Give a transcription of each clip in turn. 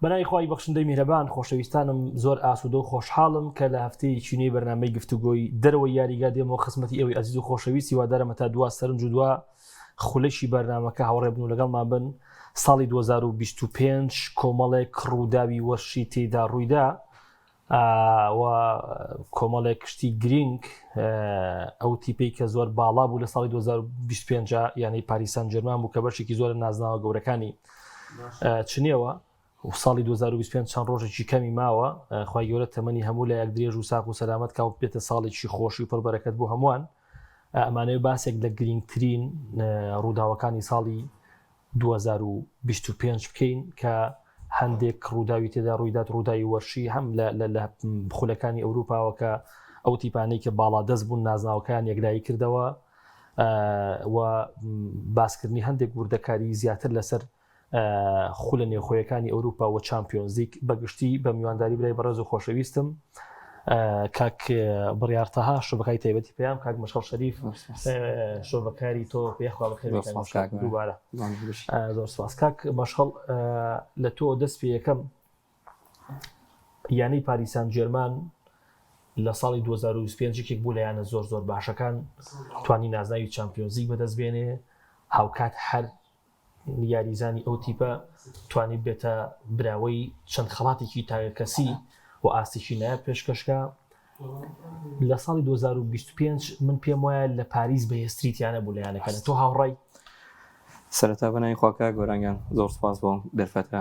بەناوی خوای بەخشندەی میهرەبان خۆشەویستانم زۆر ئاسوودە و خۆشحاڵم کە لە هەفتەی چینەی بەرنامەی گفتوگۆی دەرەوەی یاریگا دێمەوە خزمەتی ئەوەی عەزیز و خۆشەویستی وادارەمە تا دوا سەرنج و دوا خولەشی بەرنامەکە هاوڕێ بن و لەگەڵمان بن. ساڵی 2025 کۆمەڵێک ڕووداوی وەرشی تێدا ڕوویدا و کۆمەڵێک کشتی گرنگ ئەو تیپەی کە زۆر باڵا بوو لە ساڵی 2025 یعنی پاریس سان ژێرمان بوو کە بەشێکی زۆر نازناوە گەورەکانی چنیەوە و ساڵی 2025 چەند ڕۆژێکی کەمی ماوە خوای گەورە تەمەنی هەموو لە یەک درێژ و ساق و سەلامەت کاو بێتە ساڵێکی خۆشی و پڕبەرەکەت بۆ هەمووان. ئەمانەوە باسێک لە گرنگترین ڕووداوەکانی ساڵی 2025 بکەین کە هەندێک ڕووداوی تێدا ڕوویدات ڕووداوی وەرشی هەم لە خولەکانی ئەوروپاوە کە ئەو تیپانەی کە باڵا دەست بوون نازناوەکان یەکلایی کردەوە و باسکردنی هەندێک وردەکاری زیاتر لەسەر خولە نێوخۆیەکانی ئەوروپا و چامپیۆنز لیگ بەگشتی بە میوانداری برای بەڕێز و خۆشەویستم کاک بڕیارتەها شۆبەکانی تایبەتی پێیان کاک مەشەڵ شەریف شۆبەکاری تۆ پێخوا بەخێر دووبارە زۆر سپاس. کاک مەشەڵ لە تۆ دەست پێ یەکەم یانەی پاریس سان ژێرمان لە ساڵی 2025 یەکێک بوو لە یانە زۆر باشەکان توانی نازناوی چامپیۆنز لیگ بەدەستبێنێ هاوکات هەر یاریزانی ئەو تیپە توانی بێتە براوەی چەند خەڵاتێکی تاکەسی و ئاستێکی نایە پێشکەشکە. لە ساڵی 2025 من پێم وایە لە پاریس بەهێستریتیانە بوو لە یانەکەن تۆ هاوڕای سەرەتا بەناوی خواکە گۆرانگیان زۆر سپاس بۆ دەرفەتە.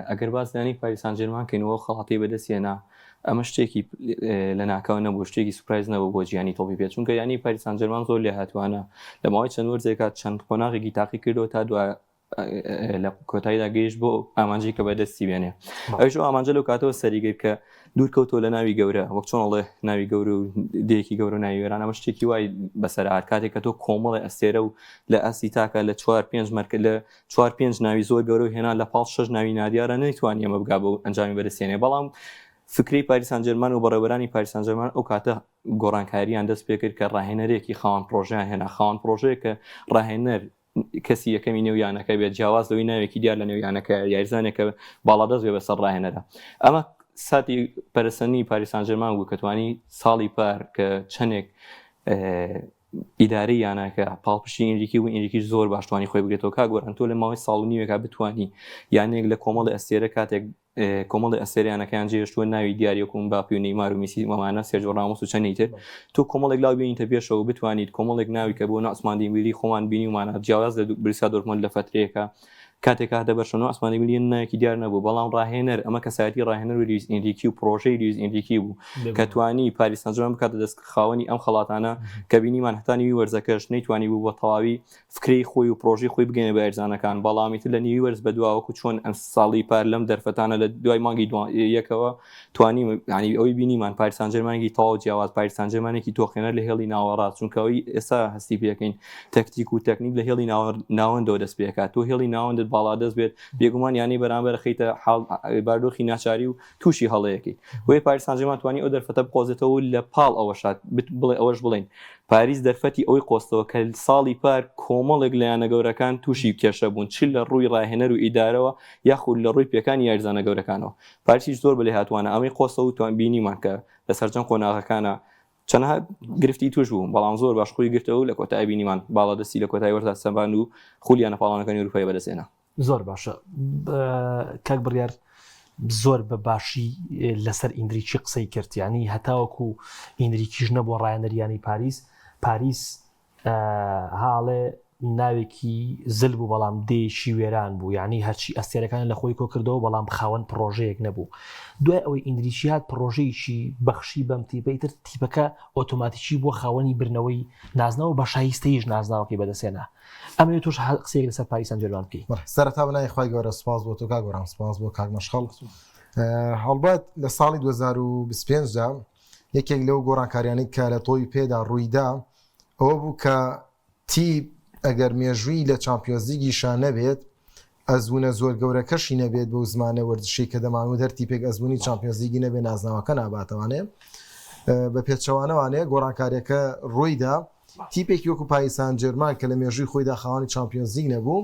ئەگەر باسدانی پاریس سان ژێرمان کەینەوە خەڵاتی بەدەستێنا ئەمە شتێکی لە ناکاو نەبوو شتێکی سوپرایز نەبوو بۆ جیهانی تۆپی پێ چونکە یانی پاریس سان ژێرمان زۆر لێ هاتووانە لە ماوەی چەند وەرزێکا چەند قۆناغێکی تاقی کردەوە تا دوای لە کۆتاییدا گەیشت بۆ ئامانجی کە بەدەستی بێنێ. ئەوش ئامانجە لەو کاتەوە سەریگەی کە دوورکەوتەوە لە ناوی گەورە وەک چۆنڵێ ناوی گەورە و دێکی گەورە و ناوی وێران ئەمە شتێکی وای بەسەرهات کاتێک کە تۆ کۆمەڵی ئەستێرە و لە ئەسی تاکە لە 4-5 مەرکە لە 4-5 ناوی زۆر گەورە و هێنا لە پاڵ 6 ناوی نادیارە نەیتوانی ئەمە بگا بۆ ئەنجامی بەدەستێنێ. بەڵام فکری پاریس سان ژێرمان و بەڕێوەبەرانی پاریس سان ژێرمان ئەو کاتە گۆڕانکاریان دەست پێ کرد کە ڕاهێنەرێکی خاوەن پرۆژەیان هێنا خاوەن پرۆژەیە کە ڕاهێنەر کەسی یەکەمی نێویانەکە بێت جیاواز لەوەی ناوێکی دیار لە نێویانەکە یاریزانێکە باڵادەست بێ بەسەر ڕاهێنەرە. ئەمە ساتی پەرسەنی پاریس سان ژێرمان بوو کە توانی ساڵی پار کە چەندێک ئیدارەی یانەکە پاڵپشتی ئینریکی و ئینریکیش زۆر باشتوانی خۆی بگرێتەوە کا گۆران تۆ لە ماوەی ساڵ و نیوێکا بتوانی یانێک لە کۆمەڵی ئەستێرە کاتێک کۆمەڵی ئەستێریانەکەیان جێشتووە ناوی دیاریەکەم باپی و نەیمار و میسی مەمانە سێرجۆ ڕامۆس و چەندیتر تۆ کۆمەڵێک لاو بینیتە پێشەوە بتوانیت کۆمەڵێک ناوی کە بۆ عوسمان دیمبیلی خۆمان بینی ومانە جیاواز لە بروسیا دۆرتموند لە فترەیەکە کاتێکا دەبەرشەوە عوسمان دیمبیلی نایەکی دیار نەبوو بەڵام ڕاهێنەر ئەمە کەسایەتی ڕاهێنەر و لویس ئینریکی و پرۆژەی لویس ئینریکی بوو کە توانی پاریس سان ژێرمان بکاتە دەست خاوەنی ئەم خەڵاتانە کە بینیمان هەتا نیوی وەرزەکەش نەیتوانی بوو بۆ تەواوی فکرەی خۆی و پرۆژەی خۆی بگەنێ بە ئەرزانەکان بەڵامیتر لە نیوی وەرز بەدواوەکو چۆن ئەم ساڵی پار لەم دەرفەتانە لە دوای مانگی یەکەوە توانی ینی ئەوەی بینیمان پاریس سان ژێرمانێکی تەواو جیاواز پاریس سان ژێرمانێکی تۆخێنەر لە هێڵی ناوەڕاست چونکە ئەوەی ئێستا هەستی پێکەین تەکتیک و تەکنیک لە هێڵی ناوەندەوە دەست پێکات تۆ هێڵی ناوەندت باڵا دەست بێت بێگومان یانی بەرامبەر خەیتە باردۆخی ناچاری و تووشی هەڵەیەکی وی پاریس سان ژێرمان توانی ئەو دەرفەتە بقۆزێتەوە لە پاڵ ئەوەشات بڵێ ئەوەش بڵین پاریس دەرفەتی ئەوەی قۆستەوە کە ساڵی پار کۆمەڵێک لە یانە گەورەکان تووشی کێشە بوون چ لە ڕووی ڕاهێنەر و ئیدارەوە یاخود لە ڕووی پێکانی یاریزانە گەورەکانەوە پاریسیش زۆر بەلێ هاتوانە ئەمەی قۆستەوە و توان بینیمان کە لە سەرجەم قۆناغەکانە چەندها گرفتی توش بوو بەڵام زۆر باش خۆی گرتەوە لە کۆتایی بینیمان باڵادەستی لە کۆتایی وەرزە سەبان و خولیانە پاڵانەکانی ئەوروپای بەدەستێنا. زۆر باشە کاک بڕیار زۆر بە باشی لەسەر ئینریکی قسەی کردیانی هەتاوەکو ئینریکیش نەبووە ڕایەنەریانی پاریس هاڵێ ناوێکی زل بوو بەڵام دێشی وێران بوو یعنی هەرچی ئەستێرەکان لە خۆی کۆ کردەوە بەڵام خاوەن پرۆژەیەک نەبوو. دوای ئەوەی ئینریکی هات پرۆژەیەکی بەخشی بەم تیپەیتر تیپەکە ئۆتۆماتیکی بۆ خاوەنی برنەوەی نازناوە بە شایستەیش نازناوەکەی بەدەستێنا. ئەمە توش قسەیەک لەسەر پاریس سان ژێرمان بکەین. سەرەتا بەناوی خوای گەورە سپاس بۆ تۆ کاک گۆران سپاس بۆ کاک مەشخەڵ. هەڵبەت لە ساڵی 2025 دا یەکێک لەو گۆڕانکاریانەی کە لە تۆی پێدا ڕوویدا ئەوە بوو کە تیپ ئەگەر مێژووی لە چامپیۆنز لیگیشان نەبێت ئەزمونە زۆر گەورەکەشی نەبێت بەو زمانە وەرزشی کە دەمانوت هەر تیپێک ئەزمونی چامپیۆنز لیگی نەبێت نازناوەکە ناباتەوانێ بە پێچەوانەوانەیە گۆڕانکاریەکە ڕوویدا تیپێکی وەکو پاریس سان ژێرمان کە لە مێژووی خۆیدا خاوەنی چامپیۆنز لیگ نەبوو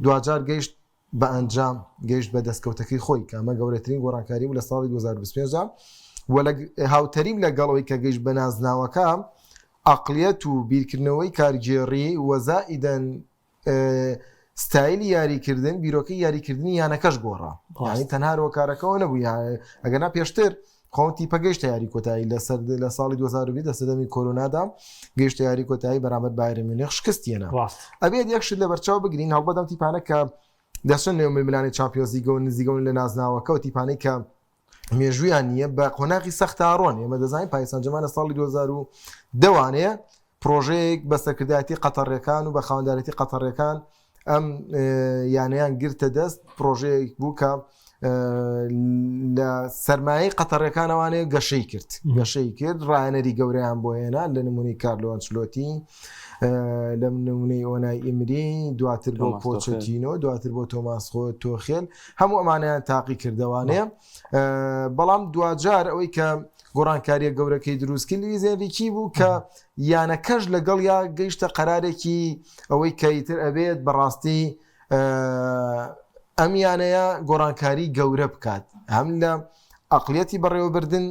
دوجار گەیشت بە ئەنجام گەیشت بە دەستکەوتەکەی خۆی کە ئەمە گەورەترین گۆڕانکاری و لە ساڵی 2025 و هاوتەریم لەگەڵەوەی کە گەیشت بە نازناوەکە عقلیەت و بیرکردنەوەی کارگێڕی وەزائیدەن ستایلی یاریکردن بیرۆکەی یاریکردنی یانەکەش گۆڕا یعنی تەنها کارەکەەوە نەبوو ئەگەنا پێشتر خۆتی پەگەشتە یاری کۆتایی لە ساڵی 2020 لە سەدەمی کۆرۆنادا گەیشتە یاری کۆتایی بەرامبەر بایرن میونخ شکستیێنە ئەبێت یەکشت لە بەرچاو بگرین هەڵبەدەم تیپانە کە دەچن نێو ململانی چامپیۆنز لیگە و نزیگەون لە نازناوەکە و تیپانەی کە مێژویان نییە بە قۆناغی سەختاڕۆن ئێمە دەزانین پاریس سان ژەرمن لە ساڵی 2010 پرۆژەیەک بە سەرکردایەتی قەتەڕیەکان و بە خاوەندارەتی قەتەڕیەکان ئەم یانەیان گرتە دەست پرۆژەیەک بوو کە لە سەرمایەی قەتەڕیەکانەوانەیە گەشەی کرد ڕایەنەری گەورەیان بۆ هێنا لە نمونەی کارلۆ ئەنچلۆتی لە نمونەی ئۆنای ئیمری دواتر بۆ پۆچەتینۆ دواتر بۆ تۆماسخۆ تۆخێل هەموو ئەمانیان تاقی کردوانەیە بەڵام دوجار ئەوەی کە گۆڕانکاریە گەورەکەی دروستکرد لیزێنێکی بوو کە یانەکەش لەگەڵ یا گەیشتە قەرارێکی ئەوەی کەیتر ئەبێت بەڕاستی ئەم یانەیە گۆڕانکاری گەورە بکات هەم لە عقلیەتی بەڕێوەبردن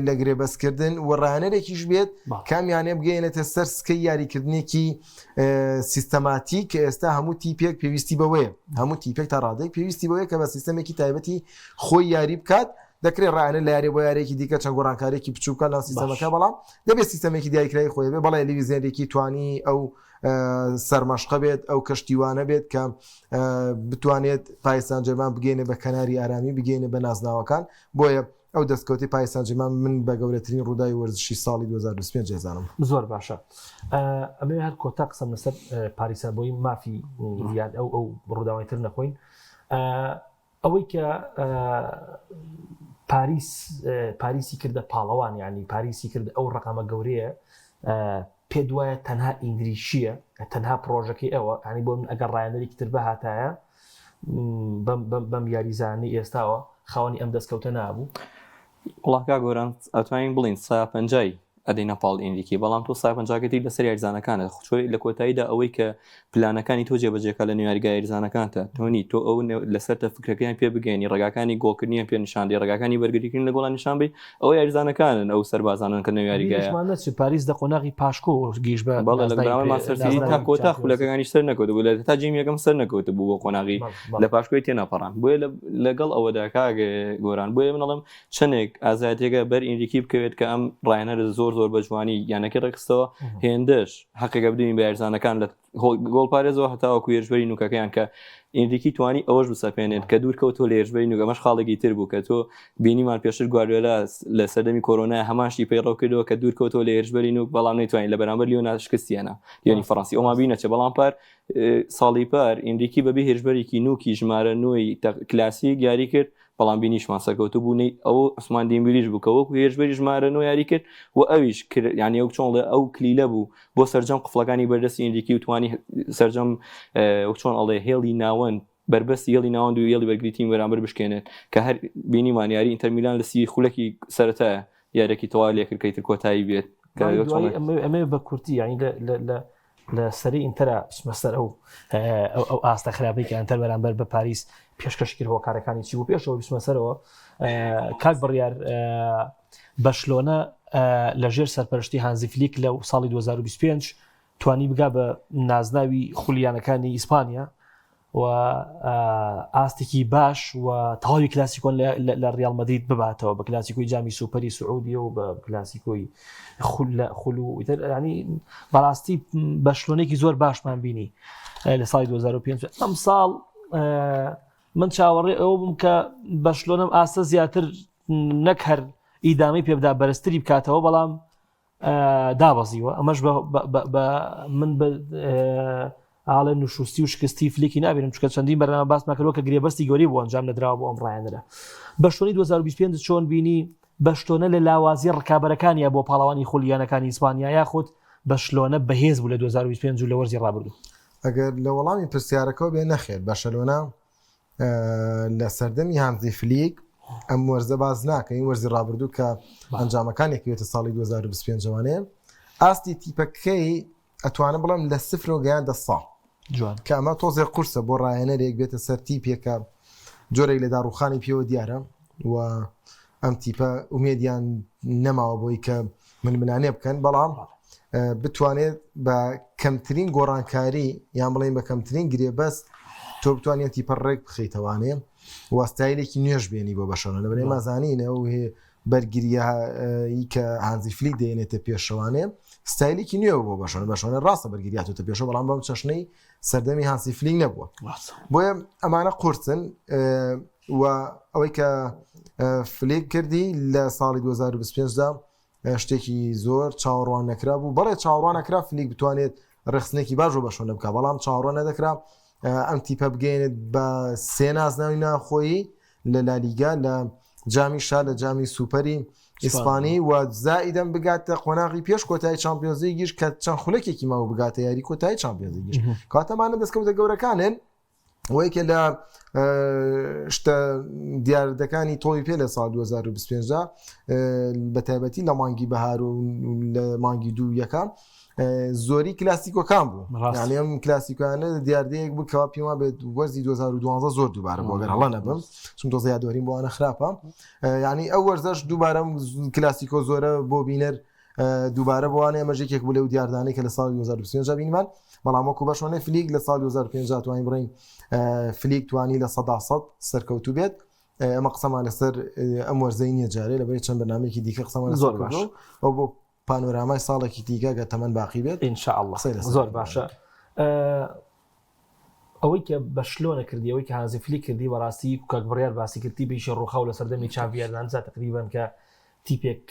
لە گرێبەستکردن و ڕایەنەرێکیش بێت کامیانێ بگەێنێتە سەر سکەی یاریکردنێکی سیستەماتیک کە ئێستا هەموو تیپێک پێویستی بەوەیە هەموو تیپێک تا ڕادێک پێویستی بەوەیە کە بە سیستەمێکی تایبەتی خۆی یاری بکات دەکرێت ڕایەنە لە یاری بۆ یارێکی دیکە چەند گۆڕانکارێکی بچووکە لە سیستەمەکە بەڵام دەبێت سیستەمێکی دیاریکرای خۆی بێ بەڵای لیویزێنێکی توانی ئەو سەرمەشقە بێت ئەو کەشتیوانە بێت کە بتوانێت پاریس سان ژەرمن بگەینە بە کەناری ئارامی بگەینە بە نازناوەکان بۆیە ئەو دەستکەوتی پاریس سان ژەرمن من بە گەورەترین ڕووداوی وەرزشی ساڵی 2025 جێزانم زۆر باشە ئەمێ هەر کۆتا قسەم لەسەر پاریسا بۆی مافی یاد ئەو ڕووداوایتر نەخۆین ئەوەی کە پاریسی کردە پاڵەوان ینی پاریسی کرد ئەو ڕقامە گەورەیە پێ دوایە تەنها ئینگلیشیە تەنها پرۆژەکەی ئەوە ینی بۆ من ئەگەر ڕایەنەرێکی تر بە هاتایە بەم یاریزانی ئێستاوە خاوەنی ئەم دەستکەوتە نابوو وڵاکا گۆران ئەتوانین بڵین 150 ئەدەی نەپاڵ ئینریکی بەڵام تۆ 150 لەسەر یاریزانەکانە خۆی لە کۆتاییدا ئەوەی کە پلانەکانی تۆ جێبەجێکە لە نوێیاریگای یاریزانەکانتە تۆنی تۆ ئەو لەسەر فکرەکەیان پێ بگەینی ڕێگاکانی گۆڵکردنیان پێ نیشاندی ڕێگاکانی وەرگریکردن لە گۆڵان نیشان بێ ئەو یاریزانەکانن ئەو سەربازانن کە نوێیاریگایە پاریس دە قۆناغی پاشکۆ گەیشت بە ماسەرسی تا کۆتا خولەکەەکانی سەر نەکەوت بوو لە تا جیم یەکەم سەر نەکەوت بوو بۆ قۆناغی لە پاشکۆی تێناپەڕان بۆیە لەگەڵ ئەوەدا کاگە گۆران بۆیە منەڵم چەندێک ئازادیەکە بەر ئینریکی بکەوێت کە ئەم ڕایەنەر زۆر بە جوانی یانەکە ڕێکخستەوە هێندەش حەقێکە بدەین بە یاریزانەکان لە گۆڵپارێزەوە هەتاوە کوێژبەری نوکەکەیان کە ئینریکی توانی ئەوەش بسەپێنێت کە دوورکەوتۆ لە هێژبەری نوکە مەش خاڵێکی تر بوو کە تۆ بینیمان پێشتر گواردیۆلا لە سەردەمی کۆرۆنا هەماشی پەیڕەو کردەوە کە دوورکەوتۆ لە هێژبەری نوک بەڵام نەیتوانین لە بەرامبەر لیۆنا شکستیانە لیۆنی فەڕەنسی ئەوما بینەچە بەڵام پار ساڵی پار ئینریکی بەبێ هێژبەرێکی نوکی ژمارە نوێی کلاسیک یاری کرد بەڵام بینیشمان سەرکەوتو بوونی ئەو عوسمان دێمبیلیش بوو کە وەکو هێژبەری ژمارە نوێ یاری کرد و ئەویش یعنی ئەو چۆن ئەو کلیلە بوو بۆ سەرجەم قفڵەکانی بەردەستی ئینریکی و توانی سەرجەم چۆن ئەڵێ هێڵی ناوەند بربەستی هێڵی ناوەند و هێڵی بەرگریتیم بەرامبەر بشکێنێت کە هەر بینیمان یاری ئینتەر میلان لەسی خولەکی سەرەتایە یارێکی تەواو لێکرد کە ئیتر کۆتایی بێت ئەمێ بە کورتی یعنی لە سەری ئینتەرا بچمە سەر ئەو ئاستە خراپەی کە ئەنتەر بەرامبەر بە پاریس پێشکەشکرد هۆکارەکانی چی بوو پێشەوە بچمە سەرەوە کاک بڕیار بەشلۆنە لەژێر سەرپەرشتی هانزی فلیک لە ساڵی 2025 توانی بگا بە نازناوی خولیانەکانی ئیسپانیا و ئاستێکی باش و تەواوی کلاسیکۆن لە ڕیال مەدرید بباتەوە بە کلاسیکۆی جامی سوپەری سعودیە و بە کلاسیکۆی خولو ینی بەڕاستی بەشلۆنێکی زۆر باشمان بینی لە ساڵی 2025 ئەم ساڵ من چاوەڕێ ئەوە بووم کە بەشلۆنم ئاستە زیاتر نەک هەر ئیدامی پێبدا بەرزتری بکاتەوە بەڵام دابەزیوە ئەمەش من بە ئاڵێ نوشستی و شکستی فلیکی نابێنم چکە چەندین بەرنامە باس ناکەوە کە گرێبەستی گەوری بۆ ئەنجام نەدراوە بۆ ئەم ڕایەنەرە بەشلۆنی 2025 چۆن بینی بەشلۆنە لە لاوازی ڕکابەرەکانیە بۆ پاڵەوانی خولیانەکانی ئیسپانیا یاخود بەشلۆنە بەهێز بوو لە 2025 لە وەرزی ڕابردوو ئەگەر لە وەڵامی پرسیارەکەەوە بێ نەخێت بەشەلۆنە لە سەردەمی هانزی فلیک ئەم وەرزە باز ناکەین وەرزی ڕابردوو کە ئەنجامەکانێکوێتە ساڵی 2025 جوانەیە ئاستی تیپەکەی ئەتوانە بڵم لە 0 گەیان 10 ساڵ جوان کە ئەمە تۆزێ قورسە بۆ ڕایەنەرێک بێتە سەر تیپێکە جۆرێک لە داڕوخانی پێوە دیارە و ئەم تیپە ئومێدیان نەماوە بۆی کە منانێ بکەن بەڵام بتوانێت بە کەمترین گۆڕانکاری یان بڵێن بە کەمترین گرێبەست تۆ بتوانێت تیپە ڕێک بخەیتەوانێ وەستایلێکی نوێژ بێنی بۆ بەشەوە لەبەرێ مازانینە و هێ بەرگریایی کە هانزی فلیک دێنێتە پێشەوانێ ستایلێکی نوێ بۆ بەشەوە ڕاستە بەرگریاتۆتە پێشەوە بەڵام بەم چەشنەی سەردەمی هانسی فلیک نەبووە بۆیە ئەمانە قورسن و ئەوەی کە فلیک کردی لە ساڵی 2025دا شتێکی زۆر چاوەڕوان نەکرا بوو بەڵێ چاوەڕوان نەکرا فلیک بتوانێت ڕخسنێکی باش بۆ بەشەوە بکە بەڵام چاوەڕوان نەدەکرا ئەم تیپە بگەێنێت بە سێ نازناوی ناخۆیی لە لالیگا لە جامی شا لە جامی سوپەری ئیسپانی و زائیدەم بگاتە قۆناغی پێش کۆتایی چامپیۆنز لیگیش کە چەند خولەکێکی ماوە بگاتە یاری کۆتایی چامپیۆنز لیگیش کاتەمانە دەستکەوتە گەورەکانن وەیەکە لە شتە دیاردەکانی تۆی پێ لە ساڵ 2025دا بە تایبەتی لە مانگی بەهار و لە مانگی دوو یەکەم زۆری کلاسیکۆکان بوو یعنی ئەم کلاسیکۆیانە دیاردەیەک بوو کەوا پێما بێت وەرزی 2012 زۆر دووبارە بۆ گەر هەڵە نەبم چون تۆزە یادوەریم بۆوانە خراپە یعنی ئەو وەرزەش دووبارە کلاسیکۆ زۆرە بۆ بینەر دووبارە بۆوانێ ئەمەژێکێک بوو لەو دیاردانەی کە لە ساڵی 2025 بینمان بەڵام وەکو بەشۆنێ فلیک لە ساڵی 2025 توانین بڕین فلیک توانی لە 100% سەرکەوتوو بێت ئەمە قسەمان لەسەر ئەم وەرزەی نییە جارێ لەبەر چەند بەنامەیەکی دیکە قسەمان زۆر باش ئەو بۆ پانۆرامای ساڵێکی دیگە گە تەمەەن باقی بێت ئینشاءالله زۆر باشە ئەوەی کە بەشلۆنە کردی ئەوەی کە هانزی فلیک کردی بەڕاستی کاک بڕیار باسی کردی بەیشی ڕووخاو لە سەردەمی چاڤیەردانزا تقریبان کە تیپێک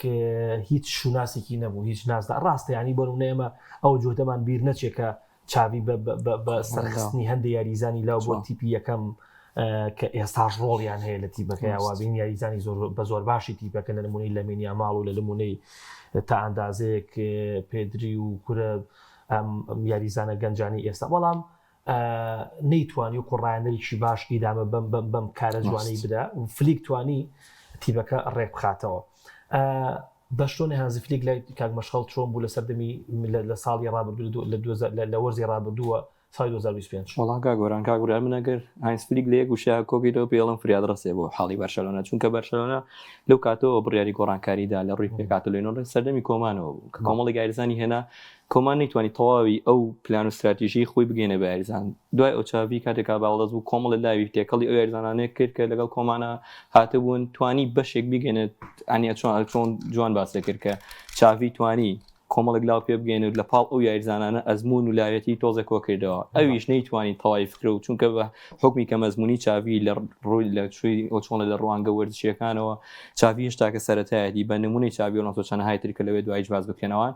هیچ شوناسێکی نەبوو هیچ نازدا ڕاستە ینی بۆ نێمە ئەو جۆدەمان بیر نەچێت کە چاوی بە سەرخستنی هەندێک یاریزانی لاو بۆ تیپی یەکەم کە ئێستاش ڕۆڵیان هەیە لە تیپەکەیاوابین یاریزانی بە زۆر باشی تیپەکە لە نمونەی لە مینیا ماڵ و لە نمونەی تا ئەندازەیەک پێدری و کورە یاریزانە گەنجانی ئێستا بەڵام نەیتوانی و کوڕایەنەرێکی باش ئیدامە بەم کارە جوانەی بدا و فلیک توانی تیپەکە ڕێک بخاتەوە بەشتۆنی هانزی فلیک لای کاک مەشخەڵ چۆن بوو لە سەردەمی لە ساڵی ڕابردوو لە وەرزی ڕابردووە ساڵی 2025 وڵا گۆران کاگورار منەگەر هاینس فلیک لە یەک وشە کۆگیرەوە پێڵم فریاد ڕسێ بۆ حاڵی بەرشەلۆنە چونکە بەرشەلۆنە لەو کاتەوە بڕیاری گۆڕانکاریدا لە ڕووی پێکاتۆلێنۆ سەردەمی کۆمانەوە بوو کە کۆمەڵی یاریزانی هێنا کۆمان نەیتوانی تەواوی ئەو پلان و استراتیژی خۆی بگەێنە بە یاریزان دوای ئەو چاوی کاتێکا باڵدەست بوو کۆمەڵ لە لاوی تێکەڵی ئەو یاریزانانەیە کرد کە لەگەڵ کۆمانە هاتەبوون توانی بەشێک بگەێنێت ئەنیە چۆن جوان باسە کرد کە چاوی توانی کۆمەڵێک لاو پێ بگەێنێت لە پاڵ ئەو یاریزانانە ئەزمون و لایەتی تۆزە کۆ کردەوە ئەویش نەیتوانی تەواوی فکرە و چونکە بە حکمی کە مەزمونی چاوی لە ڕووی لە شووی ئۆچۆڵە لە ڕوانگە وەرزشیەکانەوە چاوی هێشتا کە سەرەتایەتی بە نمونەی چاوی و چەند هایتر کە لەوێ دوای باز بکەنەوەن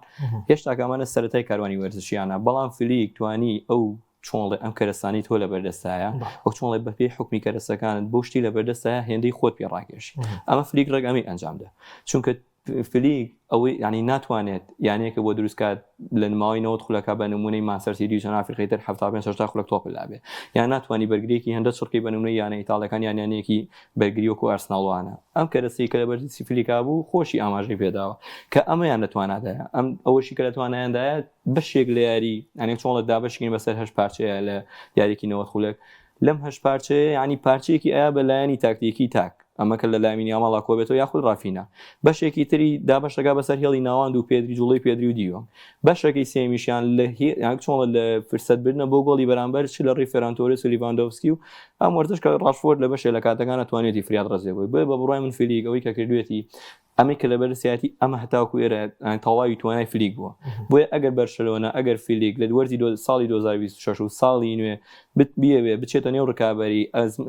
هێشتا کامانە سەرەتای کاروانی وەرزشیانە بەڵام فلیک توانی ئەو چۆڵێ ئەم کەرەستانی تۆ لە بەردەستایە ئەو چۆڵێ بەپێی حکمی کەرەستەکانت بۆ شتی لە بەردەستایە هێندەی خۆت پێ ڕاکێشی ئەمە فلیک ڕێگەمی ئەنجامدا چونکە فلیک ئەوەی ینی ناتوانێت یانەیەکە بۆ دروستکات لە نماوەی نەوەت خولەکە بە نمونەی ماسەر سیری ژن ئافریقی تر 75 خولەک تۆپ لابێ یان ناتوانانی بەرگریەکی هەندە چڕکەی بە نمونەی یانە ئیتاڵەکان یانیانەیەکی بەرگریۆک و ئارسناڵوانە ئەم کەرەسەی کە لە بەرزی فلیکا بوو خۆشی ئاماژەی پێداوە کە ئەمەیان نتوانادایە ئەم ئەوەشی کە لەتوانایاندایە بەشێک لە یاری ئەنێ چۆن لە دابشکین بەسەر هەش پارچەیە لە یاریکی نەوەت خولەک لەم هەش پارچەیە ینی پارچەیەکی ئایا بە لایەنی تاکتیکی تاک ئەمەکە لە لامینی ئاماڵا کۆبێتەوە یاخود ڕافینە بەشێکی تری دابشەکە بەسەر هێڵی ناوان و پێدری جوڵی پێدری و دیوە بەشەکەی سێمیشیان لە چۆن لە فرسەتبردنە بۆ گۆڵی بەرامبەر چ لە ڕێی فێرانتۆرس و لیڤاندۆفسکی و ئەم وەرزش کە ڕاشفۆرد لە بەشێ لە کاتەکانە توانێتی فریاد ڕزێبووی بە بڕای من فلیک ئەوەی کە کردوێتی ئەمە کە لە بەرزسیاتی ئەمە هەتاکو ئێرە تەواوی توانای فلیک بووە بۆیە ئەگەر بەرشەلۆنە ئەگەر فلیک لە وەرزی ساڵی 2026 و ساڵی نوێ بیاوێ بچێتە نێو ڕکابەری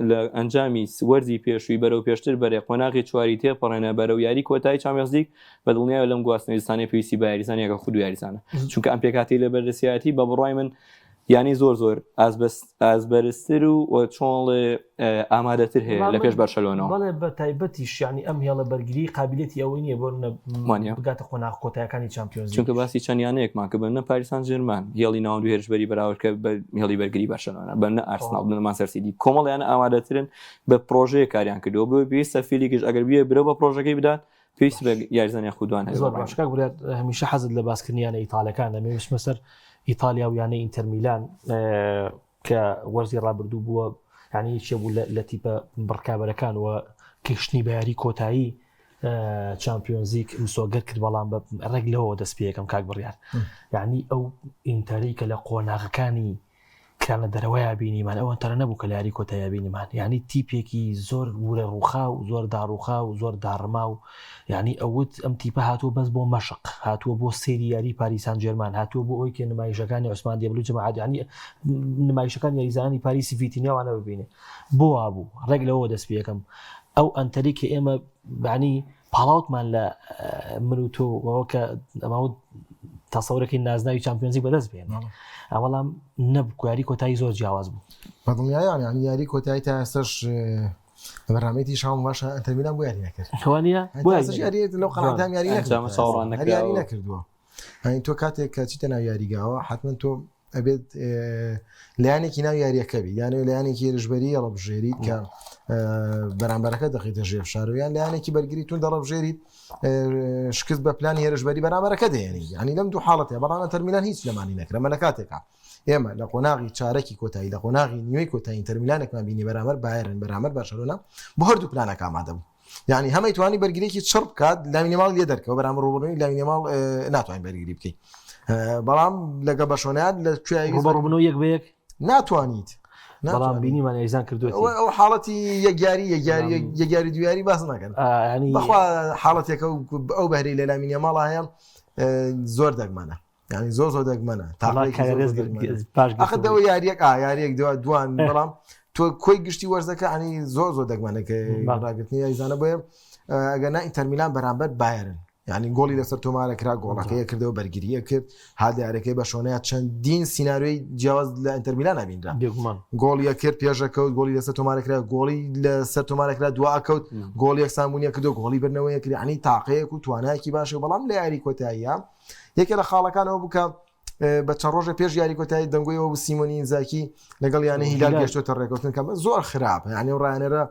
لە ئەنجامی وەرزی پێشووی بەرەو پێشتر بەرێ قۆناغی چواری تێپەڕێنە بەرەو یاری کۆتایی چامپیۆنز لیگ بە دڵنیایە لەم گواستنەوەستانی پێویستی بە یاریزانێکە خود و یاریزانە چونکە ئەم پێکاتی لە بەرزسیاتی بە بڕای من ینی زۆر ئازبەرزتر و چۆن ئامادەتر هەیە لە پێش بەرشەلۆنەوە بەڵێ بە تایبەتیش ینی ئەم هێڵە بەرگری قابلیەتی ئەوەی نییە بۆ بگاتە قۆناغ کۆتاییەکانی چامپیۆنز چونکە باسی چەندیانەیەکمان کە بنە پاریسان ژێرمان هێڵی ناوەندی هێرشبەری بەراوردکە بە هێڵی بەرگری بەرشەلۆنە بنە ئارسناڵ بنە مانچستەر سیتی کۆمەڵیانە ئامادەترن بە پرۆژەیە کاریان کردەوە بۆ پێویستە فلیکش ئەگەر بیە برە بە پرۆژەکەی بدات پێویست بە یاریزانی خودوان زۆر باشکە هەمیشە حەزت لە باسکردنیانە ئیتاڵەکان دەمێویستمە سەر ئیتالیا و یانەی ئینتەر میلان کە وەرزی ڕابردوو بووە یعنی چێ بوو لە تیپە بڕکابەرەکان و کەشتنی بە یاری کۆتایی چامپیۆنزیک مسۆگەر کرد بەڵام بە ڕێک لەوە دەست پێ یەکەم کاک بڕیار یعنی ئەو ئینتەری کە لە قۆناغەکانی کرانە دەرەوەی بینیمان ئەوە تەرە نەبوو کە لە یاری کۆتایی بینیمان یعنی تیپێکی زۆر ورە ڕووخا و زۆر داڕووخا و زۆر داڕما و یعنی ئەوت ئەم تیپە هاتووە بەس بۆ مەشق هاتووە بۆ سێری یاری پاریسان جێرمان هاتووە بۆ ئەوی کە نمایشەکانی عوسمان دێبلو جەماعەت یعنی نمایشەکان یاریزانی پاریسی ڤیتینیاوانە ببینێ بۆ وابوو ڕێک لەوە دەست پێ یەکەم ئەو ئەنتەری کە ئێمە ینی پاڵاوتمان لە من و تۆ کە ئەماوت تەسەورەکەی نازناوی چامپیۆنزی بەدەست بێن ئەوەڵام نەبوو یاری کۆتایی زۆر جیاواز بوو بەدڵنیایان ینی یاری کۆتایی تا ئێستش بەڕامەتی شام باشە ئەنتەر بۆ یاری نەکرد وانە یاری لەو قەڵاتام یاری نەکردووە ئەین تۆ کاتێک کە چیتە ناو یاریگاوە حتمما تۆ ئەبێت لایەنێکی ناو یاریەکەبی یانە لایەنێکی هێرشبەری هەڵەبژێریت کە بەرامبەرەکە دەقیتە ژێر شارۆیان لایەنێکی بەرگری تون دەڵەبژێریت شکست بە پلانی هێرشبەری بەرامبەرەکە دێنی ینی لەم دوو حاڵەتێ بەڵام ئەنتەر میلان هیچ لەمانی نەکرێمە لە کاتێکە ئێمە لە قۆناغی چارەکی کۆتایی لە قۆناغی نیوەی کۆتایی ئینتەر میلانێکمان بینی بەرامبەر بایرن بەرامبەر بارسەلۆنا بۆ هەردوو پلانەکە ئامادە بوو یعنی هەمەی توانی بەرگریکی چڕ بکات لاوینێماڵ لێ دەرکەوە بەرامبەر ڕوبڕوونی لاوینێماڵ ناتوانین بەرگری بکەیت بەڵام لەگە بەشۆنیات لە ڕوبڕوونەوە یەک بە یەک ناتوانیت بەڵام بینیمان ئەیزان کردوێت ئەو حاڵەتی یەکیاری دویاری باس ناکەن بەخوا حاڵەتێکە ئەو بەهرەی لە لاوینێماڵ هەیە زۆر دەگمەنە ینی زۆر دەگمەنە تاقەدەوە یاریەک دوان بەڵام تۆ کۆی گشتی وەرزەکە ئەنی زۆر دەگمانەکە ڕاگررتنی یاریزانە بۆیە ئەگەر نا ئینتەر میلان بەرامبەر بایرن ینی گۆڵی لەسەر تۆمارە کرا گۆڵەکەی کردەوە بەرگریە کرد هادارەکەی بە شۆنەیە چەندین سینناروی جیاواز لە ئینتەر میلان نبینرا گۆڵیە کرد پێشەکەوت گۆڵی لەسەر تۆمارەکرا گۆڵی لەسەر تۆمارەکرا دواکەوت گۆڵی یەکسانبوونیە کردو گۆڵی بەرنەوەیە کرد ینی تاقەیەک و توانایەکی باشە بەڵام لە یاری کۆتاییە یەکێ لە خاڵەکانەوە بکە بە چەند ڕۆژە پێش یاری کۆتایی دەنگۆیەوە بە سیمۆنی ئینزاکی لەگەڵ یانە هیلال گەشتوتە ڕێکوتن کەمە زۆر خراپ ینی ڕایەنەرە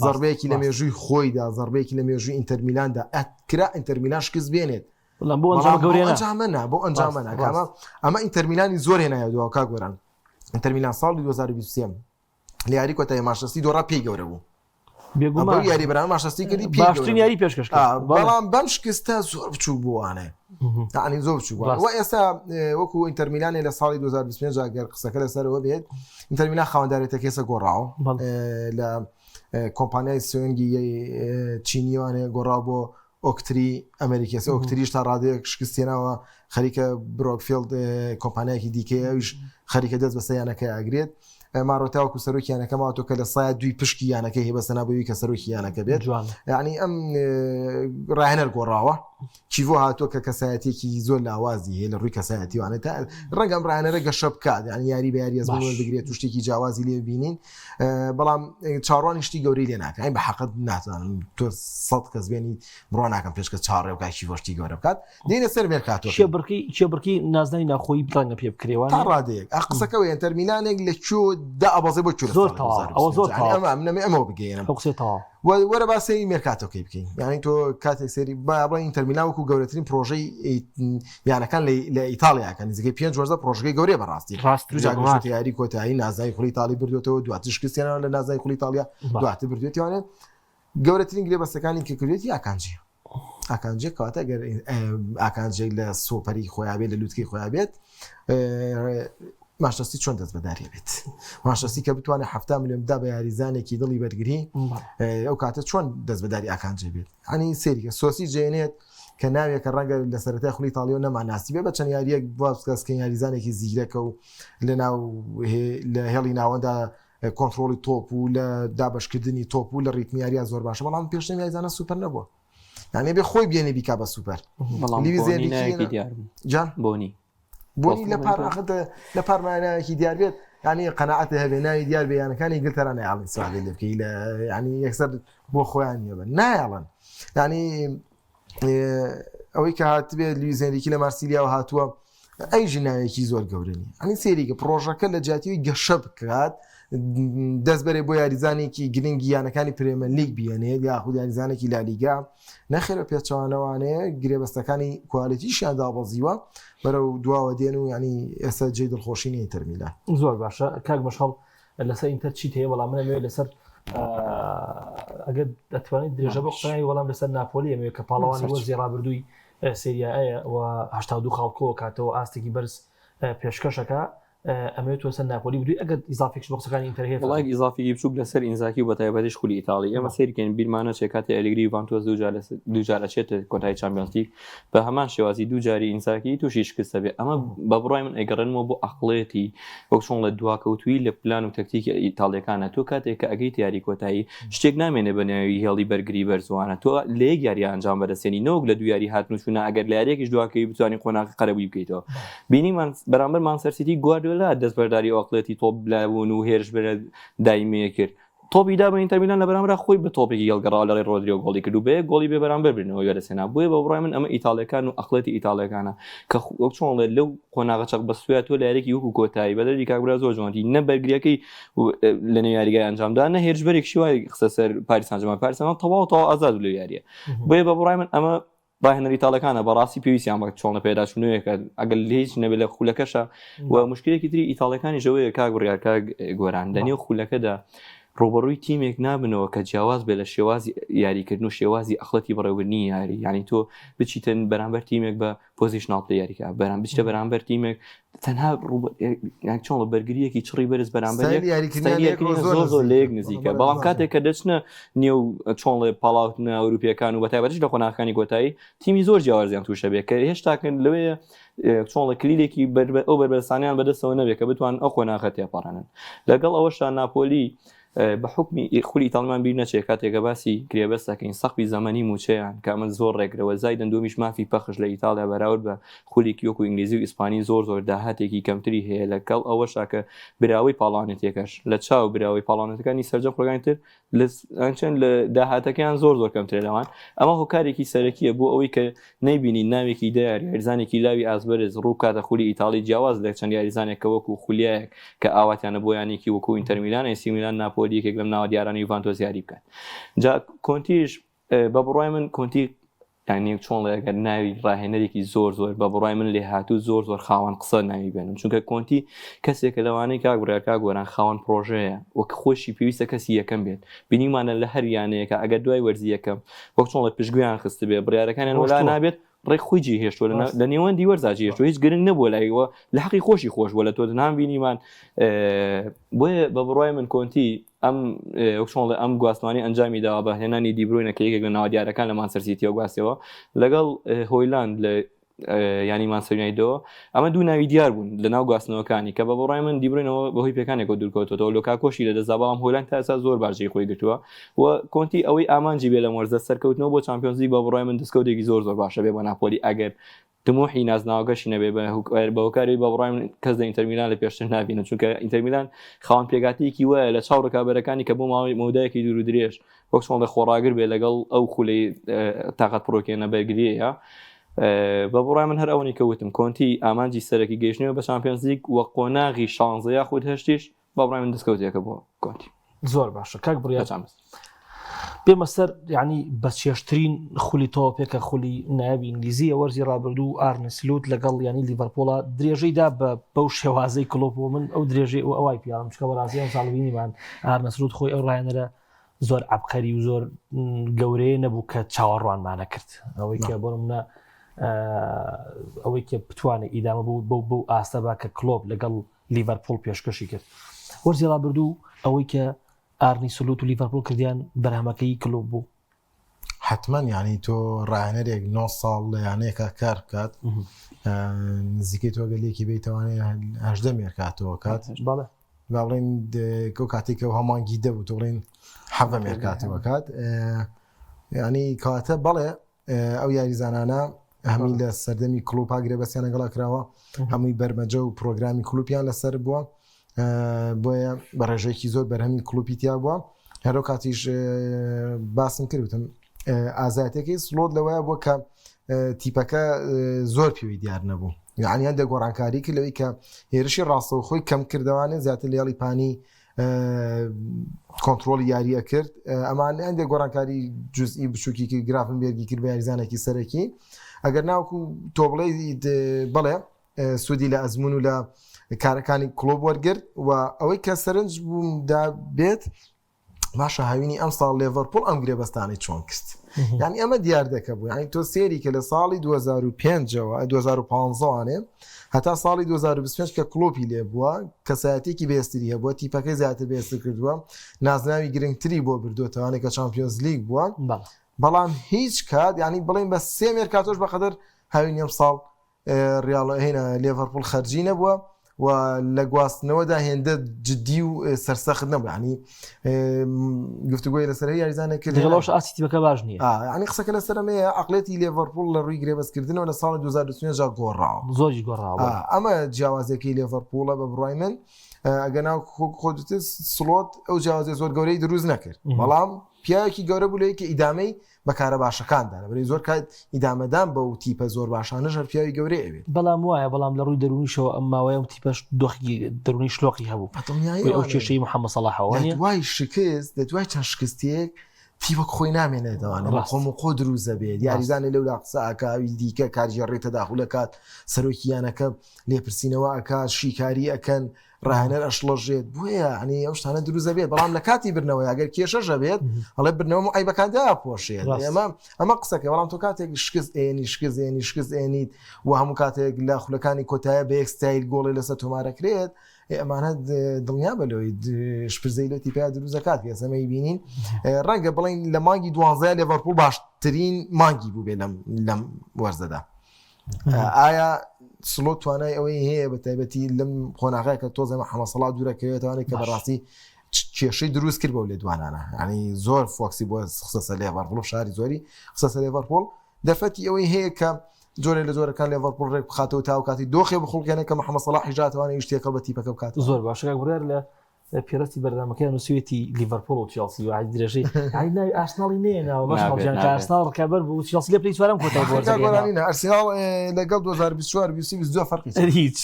زەربەیەکی لە مێژووی خۆیدا زەربەیەکی لە مێژووی ئینتەر میلاندا ئەتکرا ئینتەر میلان شکست بێنێت بۆ ئەنجامەنە ئەمە ئینتەر میلانی زۆر هێنایە دووە کا گۆران ئینتەر میلان ساڵی 2023 لە یاری کۆتایی ماشەستی دۆڕا پێی گەورە بوو بێگومان یاری بەران ماشەستی کردی باشترین یاری پێشکەش بەڵام بەم شکستە زۆر بچوو بووانێ عنی زۆر بچوو و ئێستا وەکو ئینتەر میلانی لە ساڵی 2025 گەر قسەکە لەسەرەوە بێت ئینتەر میلان خاوەندارێتە کێسە گۆڕاوە لە کۆمپانیای سوێنگی چینیوانێ گۆڕاو بۆ ئۆکتری ئەمریکیس ئۆکتریش تا ڕادەیەک شکستێنەوە خەریکە برۆکفیلد کۆمپانیایەکی دیکەیەویش خەریکە دەست بە سەیانەکە ئاگرێت ماڕۆتاوەکو سەرۆکی یانەکەمەوە تۆ کە لە سایە دوی پشکی یانەکەی هێ بەسەنا بەوی کە سەرۆکی یانەکە بێت یعنی ئەم ڕاهێنەر گۆڕاوە چیڤۆ هاتووە کە کەسایەتێکی زۆر لاوازی هەیە لە ڕووی کەسایەتیوانە تا ڕەنگەم ڕاهێنەرە گەشە بکات ینی یاری بە یاری ئەزمون بگرێت و شتێکی جیاوازی لێ ببینین بەڵام چاڕوانی شتی گەورەی لێ ناکەین بە حەقت ناتوانم تۆ 100 کەس بێنی بڕۆ ناکەم پێشکە چاڕێ و کاشی بۆشتی گەورە بکات دێنە سەر مێرکاتۆ چێبڕکی نازناوی ناخۆی بڕەنگە پێ بکرێوە تا ڕادەیەک قسەکەەوە ئینتەر میلانێک لە کوێ دا ئەبەزێ بۆ ئەمە بگەێنم وەرە باسی مێرکاتۆکەی بکەین یعنی تۆ کاتێک سێری بڵێ ئینتەر میلان وەکو گەورەترین پرۆژەی یانەکان لە ئیتاڵیاکە نزیکەی 5 وەرزە پرۆژەکەی گەورەی بەڕاستی یاری کۆتایی نازای خوڵی ئیتاڵی بردوێتەوە دواتر شکستیانەوە لە نازای خوڵی ئیتالیا دواتر بردوێتیوانێ گەورەترین گرێبەستەکانی کە کردوێتی ئاکانجی ئاکانجی کەواتە گەر ئاکانجی لە سۆپەری خۆیان بێت لە لووتکەی خۆیان بێت ماشەستی چۆن دەست بەداری بێت ماشەستی کە بتوانێت 7 میلیۆن بدا بە یاریزانێکی دڵی بەرگری ئەو کاتە چۆن دەست بەداری ئاکانجی بێت ئەنی سێریکە سۆسی جێنێت کە ناوێت کە ڕەنگە لە سەرەتای خوڵی ئیتاڵیۆ نەماناسی بێ بە چەند یاریەک بۆکەسکە یاریزانێکی زیرەکە و لە هێڵی ناوەندا کۆنتترۆلی تۆپ و لە دابشکردنی تۆپ و لە ڕیتمیاریا زۆر باشە بەڵام پێشتم یاریزانە سوپەر نەبووە یعنی بێ خۆی بێنێ بیکا بە سوپەر بۆنی لە پارمانایەکی دیار بێت ینی قەنەعەتە هەبێ ناوی دیار بێیانەکانی گرتەرە نایڵن سوادێ لێ بکەی لە ینی یەکسەر بۆ خۆیان نیە بن نایڵن ینی ئەوەی کە هاتبێت لویزێنێکی لە مارسیلیاوە هاتووە ئەی ژنایەکی زۆر گەورنی ئەنی سێریکە پرۆژەکە لە جیاتیوی گەشە بکات دەست بەرێ بۆ یاریزانێکی گرنگی یانەکانی پرێمە لیگ بێنێت یاخود یاریزانێکی لالیگا نەخێرە پێچوانەوانەیە گرێبەستەکانی کوالیتیشیان دابەزیوە بەرەو دواوە دێن و ینی ئێستا جێ دڵخۆشی نیە تەرمیلا زۆر باشە کاک مەشەڵ لەسەر ئینتەر چیت هەیە وەڵام منەوێ لەسەر ئەگەر دەتوانیت درێژە بە قسەی وەڵام لەسەر ناپۆلی ئەمەوێ کە پاڵەوانی وەرزی ڕابردووی سریایە و 82 خاڵکۆ کاتەوە ئاستێکی بەرز پێشکەشەکە ئەمەوێت وەسەر ناپۆلی بدوی ئەگەر ئیزافێکش بۆ قسەکانی ئینتەر هەیە وڵای ئیزافی بچووک لەسەر ئینزاکی و بەتایبەتیش خولی ئیتاڵی ئێمە سێریکەین بیرمانە چێ کاتی ئەلیگری ڤانتۆز دووجارە چێتە کۆتایی چامپیۆنز لیگ بە هەمان شێوازی دووجاری ئینزاکی تووشی شکستە بێ ئەمە بە بڕای من ئەگەڕێنەوە بۆ عەقڵێتی وەک چۆن لە دواکەوتووی لە پلان و تەکتیکی ئیتاڵیەکانە تۆ کاتێک کە ئەگەی یاری کۆتایی شتێک نامێنێ بە ناوی هێڵی بەرگری بەرزوانە تۆ لە یەک یاری ئەنجام بەدەستێنی نەوەک لە دوو یاری هاتن و چوونە ئەگەر لە یاریەکیش دواکەوی بتوانانی قۆناغی قەرەبووی بکەیتەوە بینیمان بەرامبەر مانچستەر سیتی گواردیۆلا دەستبەرداری عقلەتی تۆپ بلاون و هێرش بێنە دایمەیە کرد تۆپیدا بە ئینتەر میلان لە بەرامبەر خۆی بە تۆپێکی هێڵگەڕاوە لەڕێی ڕۆدریۆ گۆڵی کرد و بە گۆڵی بێ بەرامبەر بنەوە یۆرەسێنا بۆیە بە بڕای من ئەمە ئیتاڵیەکان و ئەخڵەتی ئیتاڵیەکانە کە وەک چۆن لەو قۆناغە چەق بەسوویە تۆ لە یاریێکی وەکو کۆتایی بەدەری کاکبرا زۆر جوانتی نە بەرگریەکەی لە نێو یاریگای ئەنجامدا نە هێرشبەرێکی وای قسە سەر پاریس سان-ژەرمەن پاریس سان-ژەرمەن تەواو ئازاد لەو یاریە بۆیە بە بڕای من ئەمە باهێنەری ئیتاڵیەکانە بەڕاستی پێویستیان بە چۆن لە پێداچوونەوەیەکە ئەگەر هیچ نەبێت لە خولەکەشە و مشکلێکی تری ئیتاڵیەکانی ژەوەیە کاک بڕیار کاک گۆران لەنێو خولەکەدا ڕۆبەڕووی تیمێک نابنەوە کە جیاواز بێ لە شێوازی یاریکردن و شێوازی ئەخڵەتی بەڕێوەبردنی یاری یعنی تۆ بچیتن بەرامبەر تیمێک بە پۆزیشناڵ پلەیەریکە بچیتە بەرامبەر تیمێک تەنها چۆن لە بەرگریەکی چڕی بەرز بەرامبەر زۆر لە یەک نزیکە بەڵام کاتێک کە دەچنە نێو چۆن لێ پاڵاوتنە ئەوروپیەکان و بەتایبەتیش لە قۆناغەکانی کۆتایی تیمی زۆر جیاوازیان تووشە بێت کە هێشتاکەن لەوەیە چۆن لە کلیلێکی ئەو بەربەرسانیان بەدەستەوە نەبێت کە بتوان ئەو قۆناغە تێپەڕێنن لەگەڵ ئەوەشدا ناپۆلی بە حکمی خولی ئیتاڵیمان بیر نەچێت کاتێکە باسی گرێبەستەکەین سەقفی زەمەنی موچەیان کامە زۆر ڕێگرەوە زایدەن دومیش مافی پەخش لە ئیتاڵیا بەراورد بە خولیکی وەکو ئینگلیزی و ئیسپانی زۆر داهاتێکی کەمتری هەیە لەگەڵ ئەوەشا کە براوی پاڵانێتێکەش لە چاو براوی پاڵانەتەکانی سەرجەم خۆگانی تر ئەنچەند لە داهاتەکەیان زۆر کەمترێ لەوان ئەمە هۆکارێکی سەرەکیە بۆ ئەوەی کە نەیبینی ناوێکی دایار یاریزانێکی لاوی ئازبەرز ڕوو کاتە خولی ئیتاڵی جیاواز لە چەند یاریزانێک وەکو خولیایەک کە ئاواتیانە بۆ یانێکی وەکو ئینتەر میلان ئێسی میلان ناپۆلیەکێک لەم ناوە دیارانی ڤانتۆز یاری بکات جا کۆنتیش بە بڕای من کۆنتی یعنی چۆن لەگەر ناوی ڕاهێنەرێکی زۆر بە بڕای من لێ هاتوو زۆر خاوەن قسە ناوی بێنم چونکە کۆنتی کەسێکە لەوانەی کاک بڕیار گۆران خاوەن پرۆژەیە وەک خۆشی پێویستە کەسی یەکەم بێت بینیمانە لە هەر یانەیەکە ئەگەر دوای وەرزی یەکەم وەک چۆن لە پشتگویان خست بێ بڕیارەکانیان وەلا نابێت ڕێک خۆیجی هێشتۆ لە نێوەندی وەرزاجی هێشتۆ هیچ گرنگ نەبووە لایەوە لە حەقی خۆشی خۆش بۆ لە تۆ دنام بینیمان بۆیە بە بڕای من کۆنتی ئەم چۆن ئەم گواستوانی ئەنجامی داوا بە هێنانی دیبروینە کە یەکێک لە ناوە دیارەکان لە مانچستەر سیتیەوە گواستەوە لەگەڵ هۆیلاند لە ینی مانچستەر ئەمە دوو ناوی دیار بوون لە ناو گواستنەوەکانی کە بە بڕای من دیبروینەوە بەهۆی پێکانێکەوە دوورکەوتەوە لۆکاکۆشی لە دەستا بەڵام هۆیلاند تا ئێستا زۆر باشی خۆی گرتووە و کۆنتی ئەوەی ئامانجی بێ لە وەرزە سەرکەوتنەوە بۆ چامپیۆنز لیگ بە بڕای من دەستکەوتێکی زۆر باشە بێ بە ناپۆلی ئەگەر دموحی نازناوەگەشی نەبێ بە هۆکاری بە بڕای من کەس لە ئینتەر میلان لە پێشتر نبینن چونکە ئینتەر میلان خاوەن پێگاتیەکی وایە لە چاو ڕکابەرەکانی کە بۆ ماوەی مەودایەکی دوور و درێژ وەک چۆن لە خۆڕاگر بێ لەگەڵ ئەو خولەی تاقەت پڕۆکێنە بەرگریەیە بە بڕای من هەر ئەوەی کەوتم کۆنتی ئامانجی سەرەکی گەیشتنەوە بە چامپیۆنز لیگ وە قۆناغی 16 یاخود هەشتیش بە بڕای من دەستکەوتێکە بۆ کۆنتی زۆر باشە کاک بڕیار بێمە سەر یعنی بە چێشترین خولی تۆپێکە خولی نایابی ئینگلیزیە وەرزی ڕابردوو ئارنە سلوت لەگەڵ ینی لیڤەرپۆڵە درێژەیدا بەو شێوازەی کلۆپۆ من ئەو درێژەی و ئەوای پیاڵم چکە بەڕاستیان ساڵبینیمان ئارنە سلوت خۆی ئەو ڕایەنەرە زۆر عەبقەری و زۆر گەورەیە نەبوو کە چاوەڕوانمانە کرد ئەوەی کە بۆ منە ئەوەی کە بتوانێت ئیدامە بوو بەو ئاستەبا کە کلۆب لەگەڵ لیڤەرپۆڵ پێشکەشی کرد وەرزی ڕابردوو ئەوەی کە ئارنی سلوت و لیڤەرپۆڵ کردیان بەرهەمەکەی کلۆب بوو حتمما ینی تۆ ڕایەنەرێک 9 ساڵ لە یانەیەکە کار بکات نزیکەی تۆ گەلێکی بیتوانێت 18 مێرکاتەوە کات با بڵێن ئەو کاتێکە و هەمانگی دەبوو تۆ بڵێن 7 مێرکاتەوە کات ینی کاتە بەڵێ ئەو یاریزانانە هەمی لە سەردەمی کلوپا گرێبەستیان لەگەڵا کراوە هەمووی بەرمەجە و پرۆگرامی کلوپیان لەسەر بووە بۆیە بە ڕێژەیەکی زۆر بەرهەمی کلوپی تیا بووە هەرۆ کاتیش باسم کردوتم ئازاتێکی سلۆت لەوەیە بووە کە تیپەکە زۆر پێوی دیار نەبوو یعنی هەندێک گۆڕانکاری کرد لەوەی کە هێرشی ڕاستەوە خۆی کەم کردوانێ زیاتر لێڵی پانی کۆنتترۆلی یاریە کرد ئەمان هەندێک گۆڕانکاری جزئی بچووکی گرافن بێرگی کرد بە یاریزانێکی سەرەکی ئەگەر ناوکو تۆ بڵێ بڵێ سوودی لە ئەزمون و لە کارەکانی کلۆب وەرگرت و ئەوەی کە سەرنج بوومدا بێت باشە هاوینی ئەم ساڵ لێڤەرپۆڵ ئەم گرێبەستانی چۆن کرد یعنی ئەمە دیار دەکە بوو یعنی تۆ سێری کە لە ساڵی 2005ەوە 2015وانێ هەتا ساڵی 2025 کە کلۆپی لێ بووە کەسایەتێکی بێستری هەبووە تیپەکەی زیاتر بێستر کردووە نازناوی گرنگتری بۆ بردوێتەوانێک کە چامپیۆنز لیگ بووە بەڵام هیچ کات ینی بڵین بە سێ مێرکاتۆش بەقەدەر هاوینی ئەم ساڵ ڕیاڵە هێنە لێڤەرپۆڵ خەرجی نەبووە و لە گواستنەوەدا هێندە جددی و سەرسەخت نەبوو ینی گفتوگوۆی لەسەر یاریزانە کرد لەگەڵەوەش ئاسی تیپەکە باش نییە ینی قسەکە لەسەرمەیە عقلێتی لێڤەرپۆڵ لە ڕووی گرێبەستکردنەوە لە ساڵی 2023 جا گۆڕاوە زۆری گۆڕاوە ئەمە جیاوازەکەی لێڤەرپۆڵە بە بڕای من ئەگە ناو خۆت سڵۆت ئەو جیاوازە زۆر گەورەی دروست نەکرد بەڵام پیاوێکی گەورە بوو لەیەکە ئیدامەی بەکارە باشەکاندانە بەری زۆر کات ئیدامەدان بە و تیپە زۆر باشانەش هەر پیاوی گەورەی ئەوێت بەڵام وایە بەڵام لە ڕووی دەرونیشەوە ئەم ماوەیە و تیپەش دۆخی دەرونی شلۆقی هەبوو ئەو کێشەی محەممەد سەڵاحەوە دوای شکست دەدوای چەند شکستێک تیوەک خۆی نامێنێتەوەوانە خۆم و خۆ دروست دەبێت یاریزانە لەو قسەکەوی دیکە کارژێڕێتە داخولە کات سەرۆکییانەکە لێپرسینەوە ئەکات شیکاری ئەکەن ڕاهێنەر ئەشڵەژێت بۆیە ئەنی ئەو شتانە دروست دەبێت بەڵام لە کاتی برنەوە ئەگەر کێشەژە بێت هەڵێ برنەوە ئایبەکاندا پۆشێت ئەمە قسەکە بەڵام تۆ کاتێک شکست ئێنیت و هەموو کاتێک لە خولەکانی کۆتایە بە یەکستایل گۆڵی لەسەر تۆمارەکرێت ئەمانە دڵنیا بەلەوەی شپرزەی لە تیپیا دروست دەکات کە ئەمەی بینین ڕەنگە بڵین لە مانگی 12 لێڤەرپۆڵ باشترین مانگی بوو بێ لەم وەرزەدا ئایا سلۆ توانای ئەوەی هەیە بە تایبەتی لەم خۆناغای کە تۆزە محەممەد سەڵات دوورەکەوێتوانێت کە بەڕاستی کێشەی دروست کرد بەو لێدوانانە ینی زۆر فۆکسی بۆ قسە لێڤەرپۆڵ شاری زۆری قسە لێڤەرپۆڵ دەفەتی ئەوەی هەیە کە جۆرە لە جۆرەکان لێڤەرپۆڵ ڕێک بخاتەوە تا و کاتی دۆخێ بخڵکێنە کە محەممەد سەڵاح هیژاتوانێت شتێکە بە تیپەکە بکات زۆر باشە بڕێر لە پێرەستی بەردەمەکەیان نووسێتی لیڤەرپۆڵ و چێلسی و درێژەی ناوی ئارسناڵی نێناوە بەشجان ئارسناڵ ڕکابەر بوو چێلسی لێ پلەی چوارەم کۆتای بۆ ئارسناڵ لەگەڵ 2024 فەرقی هیچ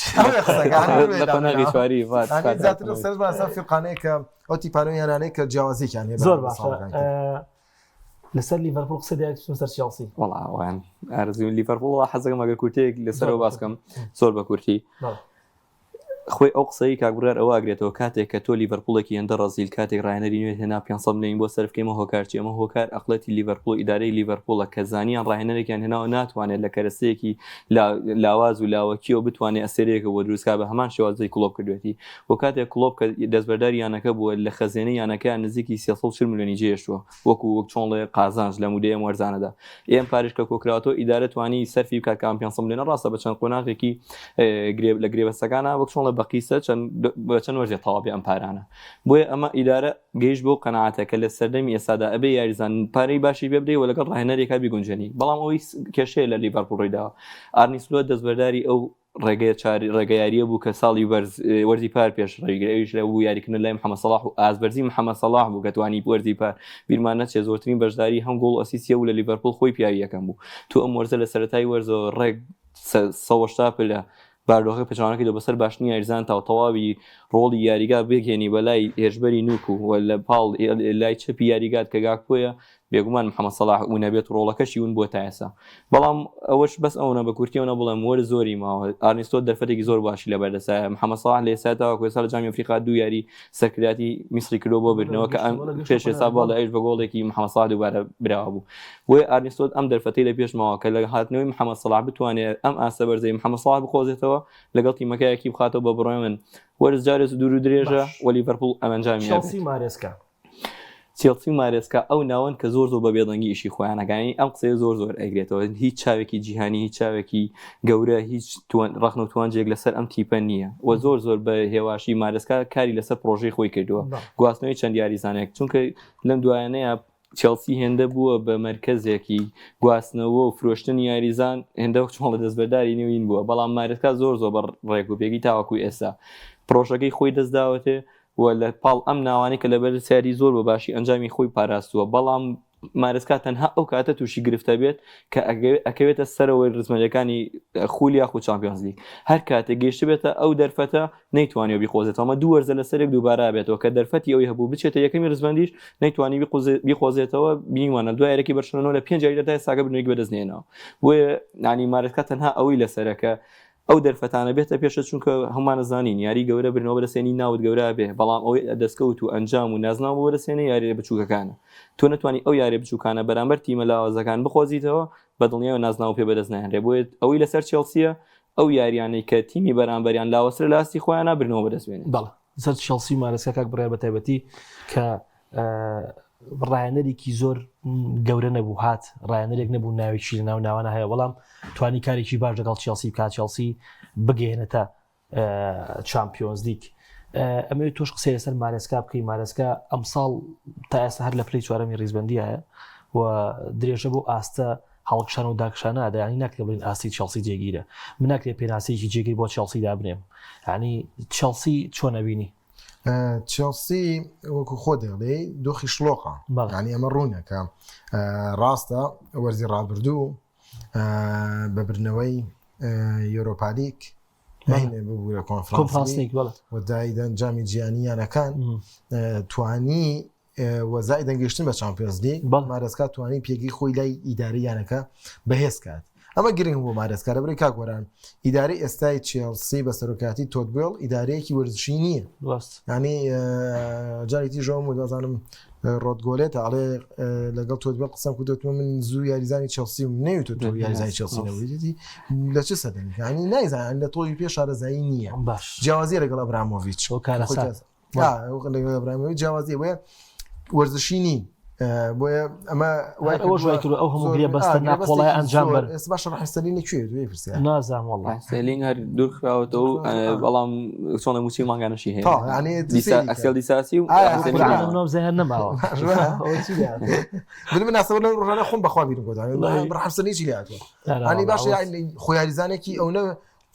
فقانەیە کە ئەو تیپانەوە یانانەیە کە جیاوازێکیان زۆر باشە لەسەر لیڤەرپۆڵ قسە دەیەک سەر چێلسی وەڵاوان ئارزوی لیڤەرپۆڵ حەزەکەم ئەگەر کورتێک لەسەرەوە باسکەم زۆر بە کورتی خۆی ئەو قسەی کاگوڕار ئەوە ئاگرێتەوە کاتێک کە تۆ لیڤەرپۆڵێکی هێندە ڕازیل کاتێک ڕاهێنەری نوێت هێنا 500 ملیۆن بۆ سەرفکەیمە هۆکارچی ئەمە هۆکار ئەقڵەتی لیڤەرپۆڵ ئیدارەی لیڤەرپۆڵە کە زانیان ڕاهێنەرێکیان هێناوە ناتوانێت لە کەرەستەیەکی لاواز و لاوەکیەوە بتوانێت ئەسێرەیەکە بۆ دروستکا بە هەمان شێوازەی کلۆب کردوێتی بۆ کاتێک کلۆب کە دەستبەرداری یانەکە بووە لە خەزێنەی یانەکەیان نزیکی 340 ملیۆنی جێشتووە وەک چۆنڵێ قازانج لە مودەیە وەرزانەدا ئێم پارێش کە کۆکراوەوە ئیدارە توانی سەرفی بکات کام 500 ملیۆن ڕاستە بە چەند قۆناغێکی لە گرێبەستەکانە وەک چۆن لە بەقیسە چەند وەرزێ تەواوی ئەم پارانە بۆیە ئەمە ئیدارە گەیشت بۆ قەناعەتەکە لە سەردەمی ئێستادا ئەبێ یاریزان پارەی باشی بێ بدەیت و لەگەڵ ڕاهێنەرێکا بیگونجێنی بەڵام ئەوەی کێشەیە لە لیڤەرپۆڵ ڕێداوە ئارنی سلۆت دەستبەرداری ئەو ڕێگەیاریە بوو کە ساڵی وەرزی پار پێش ڕێگرەویش لە بوو یاریکردن لای محەممەد سەڵاح و ئازبەرزی محەممەد سەڵاح بوو کە توانی وەرزی پار بیرمان نەچێت زۆرترین بەشداری هەم گۆڵ ئەسیسیە و لە لیڤەرپۆڵ خۆی پیاوی یەکەم بوو تو ئەم وەرزە لە سەرەتای وەرزەوە ڕێک 180 پلە باردۆخی پێچوانەکەی دە بەسەر باشنی یاریزان تا تەواوی ڕۆڵی یاریگا بگەێنی بەلای هێرشبەری نوک و لە پاڵ لای چەپی یاریگات کە گاکۆیە بێگومان محەممەد سەڵاح و نەبێت ڕۆڵەکەشی ون بۆ تا ئێستا بەڵام ئەوەش بەس ئەوە بە کورتیەوە بڵێم وەرە زۆری ماوە ئارنیستۆ دەرفەتێکی زۆر باشی لە بەردەسایە محەممەد سەڵاح لە ئێستاەوە کوێسا لە جامی ئەفریقا دوو یاری سەرکرداتی میسری کردۆ بۆ برنەوە کە ئەم پێش ێستا بۆ لە ئەیش بە گۆڵێکی محەممەد سەڵاح دووبارە براوە بوو بۆیە ئارنیستۆ ئەم دەرفەتەی لە پێشماوە کە لە هاتنەوەی محەممەد سەڵاح بتوانێت ئەم ئاسە بەرزەی محەممەد سەڵاح بخۆزێتەوە لەگەڵ تیمەکەیەکی بخاتەوە بە بڕۆی من وەرز جارێز دوور و درێژە و لیڤەرپۆڵ ئەمەنجامی چێلسی مارێسکا ئەو ناوەن کە زۆر بە بێدەنگی ئیشی خۆیانەکانی ئەم قسەیە زۆر ئەگرێتەوە هیچ چاوێکی جیهانی هیچ چاوێکی گەورە هیچ ڕخن و توانجێک لەسەر ئەم تیپە نییە و زۆر بە هێواشی مارێسکا کاری لەسەر پرۆژەی خۆی کردووە گواستنەوەی چەند یاریزانێک چونکە لەم دوایانەیە چێلسی هێندە بووە بە مرکزێکی گواستنەوە و فرۆشتنی یاریزان هێندە چۆن لە دەستبەرداری نوین بووە بەڵام مارێسکا زۆر بە ڕێک و پێگی تاوەکوی ئێستا پرۆژەکەی خۆی دەستداوەتێ و لە پاڵ ئەم ناوانی کە لەبەر سیاری زۆر بە باشی ئەنجامی خۆی پاراستووە بەڵام مارسکا تەنها ئەو کاتە تووشی گرفتە بێت کە ئەکەوێتە سەرەوەی ڕزمەلەکانی خولی یاخود چامپیۆنز لیگ هەر کاتێک گەیشت بێتە ئەو دەرفەتە نەیتوانێت بیخۆزێتەوە ئەمە دوو وەرزە لەسەرێک دووبارە بێتەوە کە دەرفەتی ئەوی هەبوو بچێتە یەکەمی ڕزمەندیش نەیتوانی بیخۆزێتەوە بینیوانە دوایەکی بەرشلۆنە لە 5 جاریدا ساگە بنوێک بەدەستنێنەوە بۆیە نانی مارسکا تەنها ئەوەی لەسەرەکە ئەو دەرفەتانە بێتە پێشە چونکە هەمانە زانین یاری گەورە برنەوە بەدەستێنی ناوت گەورە بێ بەڵام ئەوەی دەستکەوت و ئەنجام و نازناو بۆ بەدەستێنە یاری بچووکەکانە تۆ نتوانانی ئەو یاری بچووکانە بەرامبەر تیمە لاوازەکان بخۆزیتەوە بەدڵنیایە نازناو پێ بەدەست نایهێنرێ بۆیە ئەوەی لەسەر چێلسیە ئەو یاریانەی کە تیمی بەرامبەریان لاوەسرە لاستی خۆیانە برنەوە بەدەستێنێ بەڵێ سەر چێلسی مارسکا کاک بڕای بە تایبەتی کە ڕایەنەرێکی زۆر گەورە نەبوو هات ڕایەنەرێک نەبوو ناوێکی لە ناو ناوانە هەیە بەڵام توانی کارێکی باش لەگەڵ چێلسی بکات چێلسی بگەێنێتە چامپیۆنز لیگ ئەمە تۆش قسەی لەسەر مارسکا بکەی مارسکا ئەم ساڵ تا ئێستا هەر لە پلەی چوارەمی ڕیزبەندی هەیە و درێژە بۆ ئاستە هەڵکشان و داکشانە دەیانی ناکرێت بڵین ئاستی چێلسی جێگیرە من ناکرێت پێناسەیەکی جێگیر بۆ چێلسی دابنێم ینی چێلسی چۆن نەبینی چێلسی وەکو خۆ دەڵێ دۆخی شلۆقە ینی ئەمە ڕوونەکە ڕاستە وەرزی ڕابردوو بەبرنەوەی یۆرۆپا لیگ ببوورە کۆنفرانس و دایدەن جامی جیهانیانەکان توانی وەزای دەنگەشتن بە چامپیۆنز لیگ مارسکا توانی پێگەی خۆی لای ئیدارەیانەکە بەهێز کات ئەمە گرنگ بۆ مارسکا لەبەرەی کاکوەران ئیدارەی ئێستای چێلسی بە سەرۆکاتی تۆتبێڵ ئیدارەیەکی وەرزشی نییە ینی جارێتی ژەوم و دەزانم ڕۆدگۆلێتە ئەڵێ لەگەڵ تۆتبێڵ قسەم کودەتوە من زوو یاریزانی چێلسی و نەیوت تۆ یاریزانی چێلسی نەوەیەتی لە چه سەدەنی ینی نایزان لە تۆی پێش شارەزایی نییە جیاوازی لەگەڵ ئەبرامۆڤیچ لەگەڵ ئەبرامۆڤیچ جیاوازی وەیە وەرزشی نین بۆیە ئەمە ئەو هەموو بەستە ناپۆڵای ئەنجام بەر ئێستا باشە ڕاحستەلی لەکوێ دوێ پرسیار نازانم وەڵڵا سێلینگ هەر دوورخراوەتەوە بەڵام چۆنە موچی مانگانەشی هەیە ئەکسێل دیساسی و زەهێر نەماوە من ناسەوە لە ڕۆژانە خۆم بەخوا بیرم گۆدان ڕاحستەنیی لاتوە ینی باشە خۆیاریزانێکی ئەو نە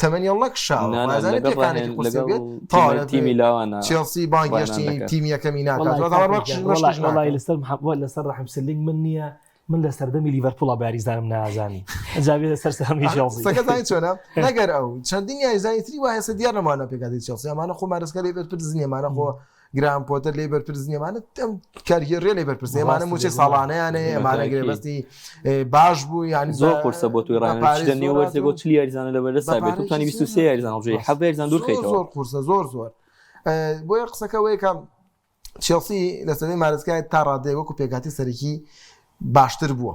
تەمەنیڵک تیمی لاوانە چێلسی بانگشتی تیمی یەکەمی لەسەر ڕەحم سلینگ من نییە من لە سەردەمی لیڤەرپوڵە باریزانم نازانی ئەجابێ لەسەر سەمی چێلسی سەکەزانی چۆنە نەگەر ئەو چەندین یاریزانی تری وایە سە دیار نەمانە پێکاتی چێلسی ئەمانە خۆ مارسکا لێ بەرپرسنی ئەمانە خۆ گرام پۆتەر لێ بەرپرسنی ئەمانە کارگێڕێ لێ بەرپرسنی ئەمانە موچەی ساڵانەیانێ ئەمانە گرێبەستی باش بوو ینی زۆر قورسە بۆ توی ڕانێ وەرزێ بۆ 40 یاریزانە لەبەردەست بێت توانی 23 یاریزان هەڵبژێ 7 یاریزان دوور خەیتەوە زۆر قورسە زۆر بۆیە قسەکەوەیە کە چێلسی لە سەردەمی مارسکای تا ڕادەیە وەکو پێکاتی سەرەکی باشتر بووە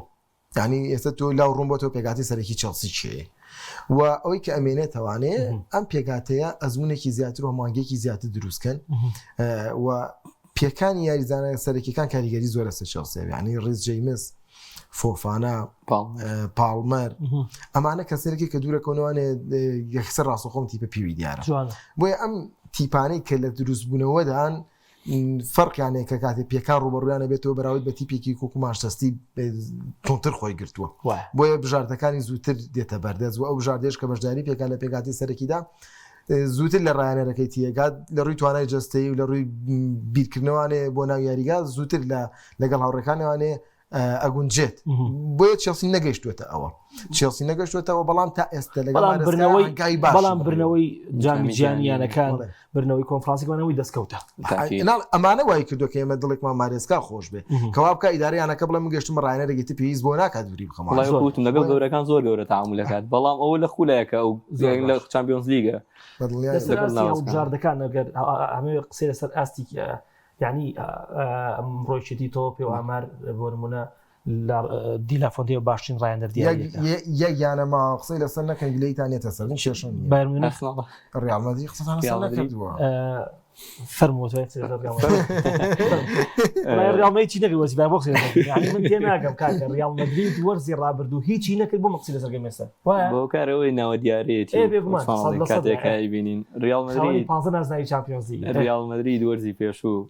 ینی ئێستا تۆ لاو ڕوون بۆ تۆ پێکاتی سەرەکی چێلسی چێ و ئەوەی کە ئەمێنێتەوانێ ئەم پێکاتەیە ئەزمونێکی زیاتر و مانگێکی زیاتر دروستکەن و پێکانی یاریزانە سەرەکیەکان کاریگەری زۆرە سەر چێلسی ینی ڕیس جەیمس فۆفانە پاڵمەر ئەمانە کەسێکی کە دوورەکەونەوەوانێ یەکسەر ڕاستەخۆم تیپە پیوی دیارە بۆیە ئەم تیپانەی کە لە دروستبوونەوەدان فەرقیانەیە کە کاتێ پێکان ڕوبەڕویانە بێتەوە بەراورد بە تیپێکی کۆکو ماشتەستی تۆنتر خۆی گرتووە بۆیە بژاردەکانی زووتر دێتە بەردەست و ئەو بژاردێش کە بەشداری پێکان لە پێکاتی سەرەکیدا زووتر لە ڕایەنەرەکەی تیەگات لە ڕووی توانای جەستەی و لە ڕووی بیرکردنەوەوانێ بۆ ناو یاریگا زووتر لەگەڵ هاوڕەکانەوانێ ئەگونجێت بۆیە چێلسی نەگەیشتوێتە ئەوە چێلسی نەگەشتوێتەوە بەڵام تا ئێستا بەڵام برنەوەی جامی جیهانیانەکان برنەوەی کۆنفرانسیەوەی دەستکەوتە ئەمانە وای کردو کە ئێمە دڵێکمان مارێسکا خۆش بێ کەوا بکە ئیدارەیانەکە بڵێ من گەشتم ڕایەنەرێکی پێویست بۆ ناکات دووری بخەمەوتم لەگەڵ گەورەکان زۆر گەورە تعامل دەکات بەڵام ئەوە لە خولایەکە ئەو لە چامپیۆنز لیگە جاردەکان نەگەر هەمێ قسەی لەسەر ئاستی یعنی ڕۆیشتی تۆ پێ و ئامار بۆ نمونە دیلافۆندی و باشترین ڕایەندەر یەکیانەما قسەی لەسەر نەکەن گلەیتانێتە سەر شێشن ڕیال مەدرید قسەتان لەسەر نەکردووە فەرمووتێت ڕیال مەدرید نەکرد وەرزی بۆ قسەی من تێ ناگەم کاکە ڕیال مەدرید وەرزی ڕابردوو هیچی نەکرد بۆ قسەی لەسەر گەمێستا بۆ کارەوەی ناوە دیارەتی کاتێکایی بینین ڕیال مەدرید 15 نازناوی چامپیۆنز لیگ ریال مەدرید وەرزی پێشوو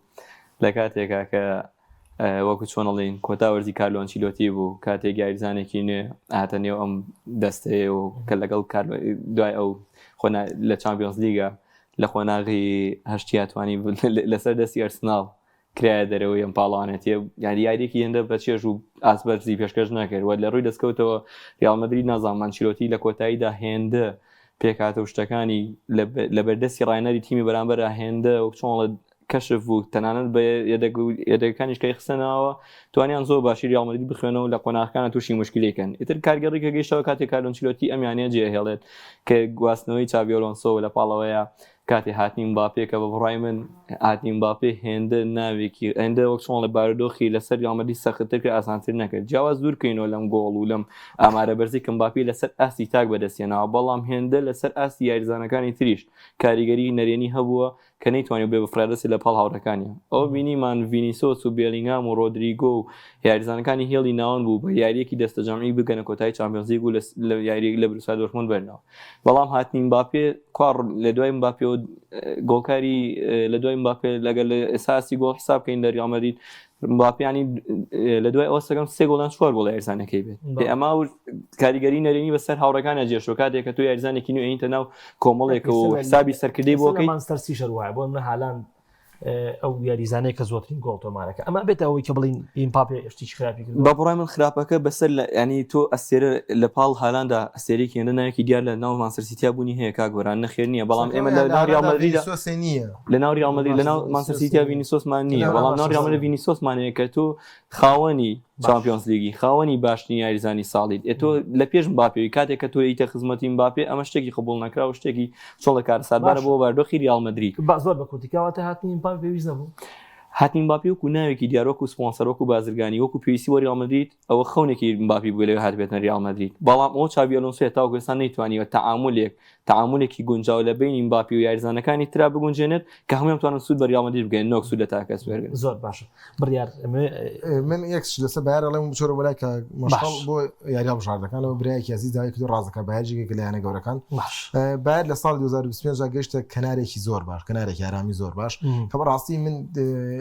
لە کاتێکا کە وەکو چۆنەڵین کۆتا وەرزی کارلۆ ئەنچیلۆتی بوو کاتێک یاریزانێکی نوێ هاتە نێو ئەم دەستەیە و کە لەگەڵ دوای ئەو لە چامپیۆنز لیگە لە خۆناغی هەشتی هاتوانی لەسەر دەستی ئەرسناڵ کرایە دەرەوەی ئەم پاڵانێتی یاری یاریێکی هێندە بە چێژ و ئاسبەرزی پێشکەش نەکرد وە لە ڕووی دەستکەوتەوە ریال مەدرید نازانم ئەنچیلۆتی لە کۆتاییدا هێندە پێکاتە شتەکانی لە بەردەستی ڕاینەری تیمی بەرامبەر هێندە و چۆن کەشف بوو تەنانەت بە یەدەکانی شکای خستنەوە توانیان زۆر باشی ریال مەدرید بخوێنەوە لە قۆناغەکانە تووشی مشکلێکن ئیتر کارگەڕی کە گەیشتەوە کاتێک ئەنچیلۆتی ئەمیانەیە جێهێڵێت کە گواستنەوەی چاڤی ئەلۆنسۆ لە پاڵەوەیە کاتی هاتنی مباپێ کە بە بڕای من هاتنی مباپێ هێندە ناوێکی هێندە وەک چۆن لە بارودۆخی لەسەر ریال مەدرید سەختتر کرد ئاسانتر نەکرد جیاواز دوورکەینەوە لەم گۆڵ و لەم ئامارە بەرزی کە مباپێ لەسەر ئاستی تاک بەدەستێنەوە بەڵام هێندە لەسەر ئاستی یاریزانەکانی تریش کاریگەری نەرێنی هەبووە کە نەیتوانێت بێ بفرادەسی لە پاڵ هاوڕەکانی ئەو بینیمان ڤینیسۆس و بێلینگام و ڕۆدریگۆ و یاریزانەکانی هێڵی ناوەن بوو بە یاریەکی دەستەجەمعی بگەنە کۆتایی چامپیۆنز لیگ و لە یاریەک لە بروسیا دۆرتموند بەرنەوە بەڵام هاتنی مباپێ کوار لە دوای مباپێ و گۆڵکاری لە دوای مباپێ لەگەڵ ئێساسی گۆڵ حساب بکەین لە ریال مەدرید مباپیانی لە دوای ئەوە سەکەم 3 گۆڵان 4 گۆڵ یاریزانەکەی بێت ئەما کاریگەری نەرێنی بەسەر هاوڕەکانە جێشۆ کاتێک کە تو یاریزانێکی نوێ ئەینتە ناو کۆمەڵێکە و حسابی سەرکردەی بۆکەی مانستەر سیشەر وایە بۆ منە هالاند ئەو یاریزانەیە کە زۆرترین گۆڵ تۆمارەکە ئەمە بێت ئەوەی کە بڵین ئیمپاپێ شتێکی خراپی کرد بە بڕای من خراپەکە بەسەر ینی تۆ ئەستێرە لە پاڵ هالاندا ئەستێرێکی هێندە نایەکی دیار لە ناو مانچستەر سیتیا بوونی هەیە کاگۆران نەخێر نییە بەڵام ئێمە لە ناو ریال مەدریددا لە ناو ریال مەدرید لە ناو مانچستەر سیتیا ڤینیسۆسمان نییە بەڵام ناو ریال مەدرید ڤینیسۆسمانەیە کە تۆ خاوەنی چامپیۆنز لیگی خاوەنی باشترین یاریزانی ساڵیت تۆ لە پێش مباپێ کاتێک کە تۆ ئیتە خزمەتی مباپێ ئەمە شتێکی قبوڵ نەکرا و شتێکی چۆن لە کارەساتبارە بۆ باردۆخی ریال مەدرید زۆر بە کورتیکاواتە هاتنی ئیمپاپێ پێویست نەبوو هاتنی مباپێ وەکو ناوێکی دیارۆک و سپۆنسەرۆک و بازرگانی وەکو پێویستی وە ریال مەدرید ئەوە خەونێکی مباپی بووە لەوێ هات بێتە ریال مەدرید بەڵام ئەو چاڤی ئەلۆنسۆ هێتا کوێستان نەیتوانیوە تەعاملێکی گونجاو لە بینی مباپی و یاریزانەکانی ترا بگونجێنێت کە هەموویان توانن سوود بە ریال مەدرید بگەن نۆک سوود لە تاکەس وەرگن زۆر باشە بڕیار من یەکش لەسەر بەیار ئەڵێم بچۆرە بەلای کە مەشغەڵ بۆ یاری هەڵبژاردەکانەوە برایەکی عەزیز داوای کردو ڕازەکە بەهەرجێکێک لە یانە گەورەکان باید لە ساڵ 2025 گەیشتە کەنارێکی زۆر باش کەنارێکی ئارامی زۆر باش کە بەڕاستی من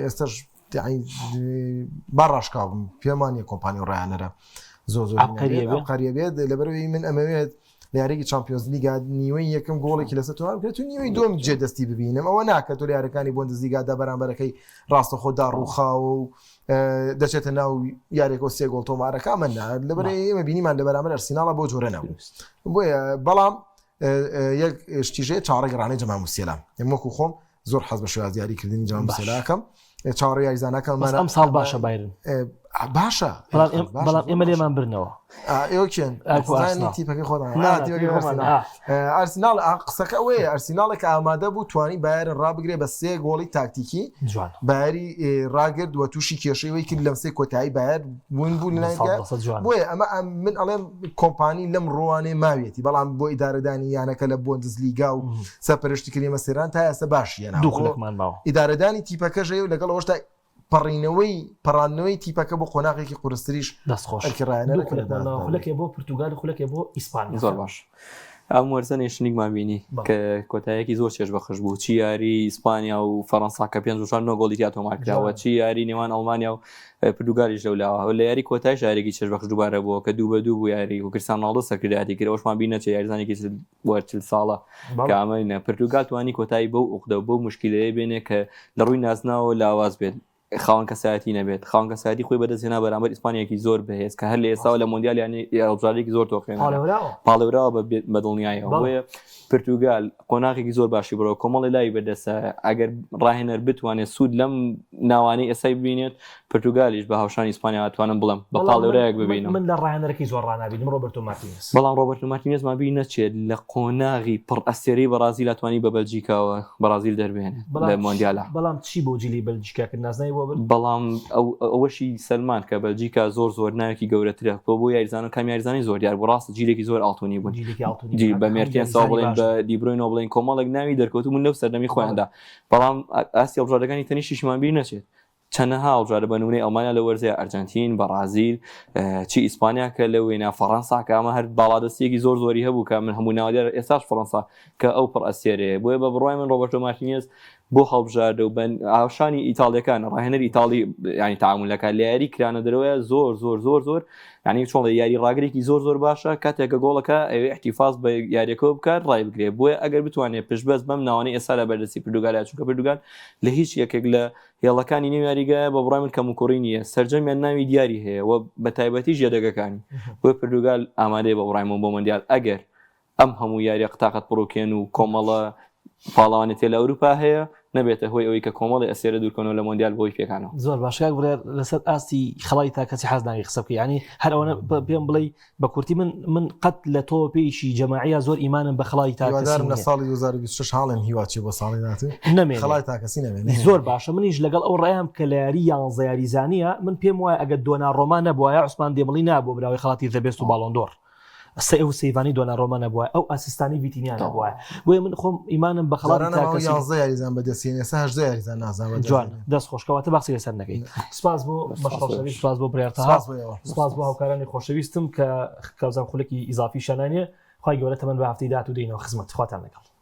ئێستاش باڕاشکاوم پێمانە کۆمپانی ڕایانەرە زۆر قەریە بێت لەبەرەوەی من ئەمەوێت لە یاریی چامپیۆنز لیگا نیوەی یەکەم گۆڵێکی لەسەر توان بکرێت و نیوەی دوم جێ دەستی ببینم ئەوە ناکە تۆ یاریەکانی بۆندزلیگادا بەرامبەرەکەی ڕاستە خۆدا ڕووخاوە و دەچێتە ناو یاریەکە 3 گۆڵ تۆمارەکە من لەبەرەوەی ئێمە بینیمان لە بەرامبەر ئەرسیناڵە بۆ جۆرە نەبوو بۆیە بەڵام یەک شتیژەیە چاڕێگەڕانەی جەمال موسیێلا وەکو خۆم زۆر حەز بە شێوازی یاریکردنی جەمال موسیێلاکەم چاڕێ یاریزانەکەمان ئەم ساڵ باشە بایرن باشە بەڵام ئێمە لێمان برنەوە ئێوەکێن تیپەکەی خۆدان ئەرسیناڵ قسەکە ئەوەیە ئەرسیناڵێک ئامادە بوو توانی بایرن ڕابگرێ بە 3 گۆڵی تاکتیکی بایری ڕاگرد وە تووشی کێشەوەی کرد لەم 3 کۆتایی بایر بوون بوو بۆیە ئەمە من ئەڵێم کۆمپانی لەم ڕۆوانێ ماوێتی بەڵام بۆ ئیدارەدانی یانەکە لە بۆندزلیگا و سەرپەرشتیکردنی مەسێران تا ئێستا باشیە ئیدارەدانی تیپەکە ژێ و لەگەڵ ئەوەشتا پەڕانەوەی تیپەکە بۆ قۆناغێکی قورستریش دەستخۆشەکە بۆ پرتوگال خولەکە بۆ ئیسپانیا زۆر باش ئەم وەرزە نێشنیگمان بینی کە کۆتاییەکی زۆر چێژ بەخش بوو چی یاری ئیسپانیا و فەڕەنسا کە 5 گۆڵی تیاتۆمار کراوە چی یاری نێوان ئەڵمانیا و پرتوگالیش لەولاوە لە یاری کۆتاییش یاریێکی چێژ بەخش دووبارە بووە کە 2-2 بوو یاری و کریستیانو رۆنالدۆ سەرکردایەتی کرد ئەوشمان بینە چێ یاریزانێکی وەرچل ساڵە کە ئەمە پرتوگال توانی کۆتایی بەو عقدە بەو مشکلەیە بێنێ کە لە ڕووی نازناوە لاواز بێت خاوەن کەسایەتی نەبێت خاوەن کەسایەتی خۆی بەدەستهێنا بەرامبەر ئیسپانیایەکی زۆر بەهێز کە هەر لە ئێستاوە لە مۆندیال یانی هەڵبژاردێکی زۆر تۆخێن پاڵێوراوە بە دڵنیایەوە بۆیە پرتوگال قۆناغێکی زۆر باشی بڕەوە کۆمەڵی لای بەدەستە ئەگەر ڕاهێنەر بتوانێت سوود لەم ناوانەی ئێسای ببینێت پرتوگالیش بە هاوشانی ئیسپانیا توانم بڵم بە پاڵێورایەک ببینم من لە ڕاهێنەرێکی زۆر ڕانابینم ڕۆبەرتۆ مارتینز بەڵام ڕۆبەرتۆ مارتینز ما بینی نەچێت لە قۆناغی پڕ ئەستێرەی بەرازیل توانی بە بەلجیکاوە بەرازیل دەربێنێت لە مۆندیالە بەڵام چی بۆ جیلی بەلجیکا کرد نازنای بۆ بەڵام ئەوەشی سەلمان کە بەلجیکا زۆر ناوێکی گەورەترە بۆ یاریزانە کام یاریزانی زۆر دیار بۆ ڕاست جیلێکی زۆر ئاڵتونی بوون بە مێرتێنسا بڵێن بە دیبروینۆ بڵێن کۆمەڵێک ناوی دەرکەوتبوون لەو سەردەمی خۆیاندا بەڵام ئاسیا هەڵبژاردەکانی تەنیشیشمان بیر نەچێت چەندەها هەڵبژاردە بە نمونەی ئەڵمانیا لە وەرزەیە ئەرجەنتین بەرازیل چی ئیسپانیا کە لە وێنە فەڕەنسا کە ئەمە هەر باڵادەستێکی زۆری هەبوو کە من هەموو ناودار ئێستاش فەڕەنسا کە ئەو پڕ ئەسێرەیە بۆیە بە بڕای من ڕۆبەرتۆ مارتینز بۆ هەڵبژاردە و بەن ئاوشانی ئیتاڵیەکانە ڕاهێنەر ئیتاڵی ینی تعاملەکە لە یاری کرانە دەرەوەە زۆر ینی چۆن یاری ڕاگرێکی زۆر باشە کاتێکە گۆڵەکە ئەوێ احتیفاز بە یاریەکە بکات ڕای بگرێت بۆیە ئەگەر بتوانێت پشتبەست بەم ناوانەی ئێستا لە بەردەستی پردوگالە چونکە پردوگال لە هیچ یەکێک لە هێڵەکانی نێو یاریگایە بە بڕای من کەم و کوڕی نییە سەرجەمیان ناوی دیاری هەیە و بە تایبەتی ژێدەگەکانی بۆ پردوگال ئامادەی بە بڕایمەوە بۆ مندیال ئەگەر ئەم هەموو یاریە قتاقەت بڕۆکێن و کۆمەڵە پاڵەوانی تێ لە ئەوروپا هەیە نەبێتە هۆی ئەوەی کە کۆمەڵی ئەسێرە دوورکەنەوە لە مۆندیال بۆی پێکانەوە زۆر باشکاک بڕێ لەسەر ئاستی خڵی تا کەسی حەز ناوی قسە بکەی ینی هەر ئەوەنە پێم بڵێ بە کورتی من قەت لە تۆ پێیشی جەماعیە زۆر ئیمانم بە خڵی تا لە ساڵی 2026 حاڵێن هیواچی بۆ ساڵی داهاتوو نەمێنێ خڵای تاکەسی نەمێنێ زۆر باشە منیش لەگەڵ ئەو ڕێیان کە لە یاری یانزە یاریزانیە من پێم وایە ئەگەر دۆنا ڕۆمان نەبووایە عوسمان دێمەڵی نابوو براوی خڵاتی دەبێست و باڵۆندۆر ئەو سەیڤانی دۆنا ڕۆمە نەبووە ئەو ئەسیستانی ڤیتینیان نەبووە بۆیە من خۆم ئیمانم بە خڵاتی تاکەسی یاریزان بەدەستێنێ سە 18 یاریزان نازان جوان دەست خۆشکەواتە باقسی لەسەر نەکەین سپاس بۆ بەشخۆشەویست سپاس بۆ برێرتەها سپاس بۆ هاوکارانی خۆشەویستم کە کاوزان خولێکی ئیزافی شانانیە خی گەورە تەمەن بە هەفتەی داهاتوو دێنەوە خزمەت خواتان لەگەڵ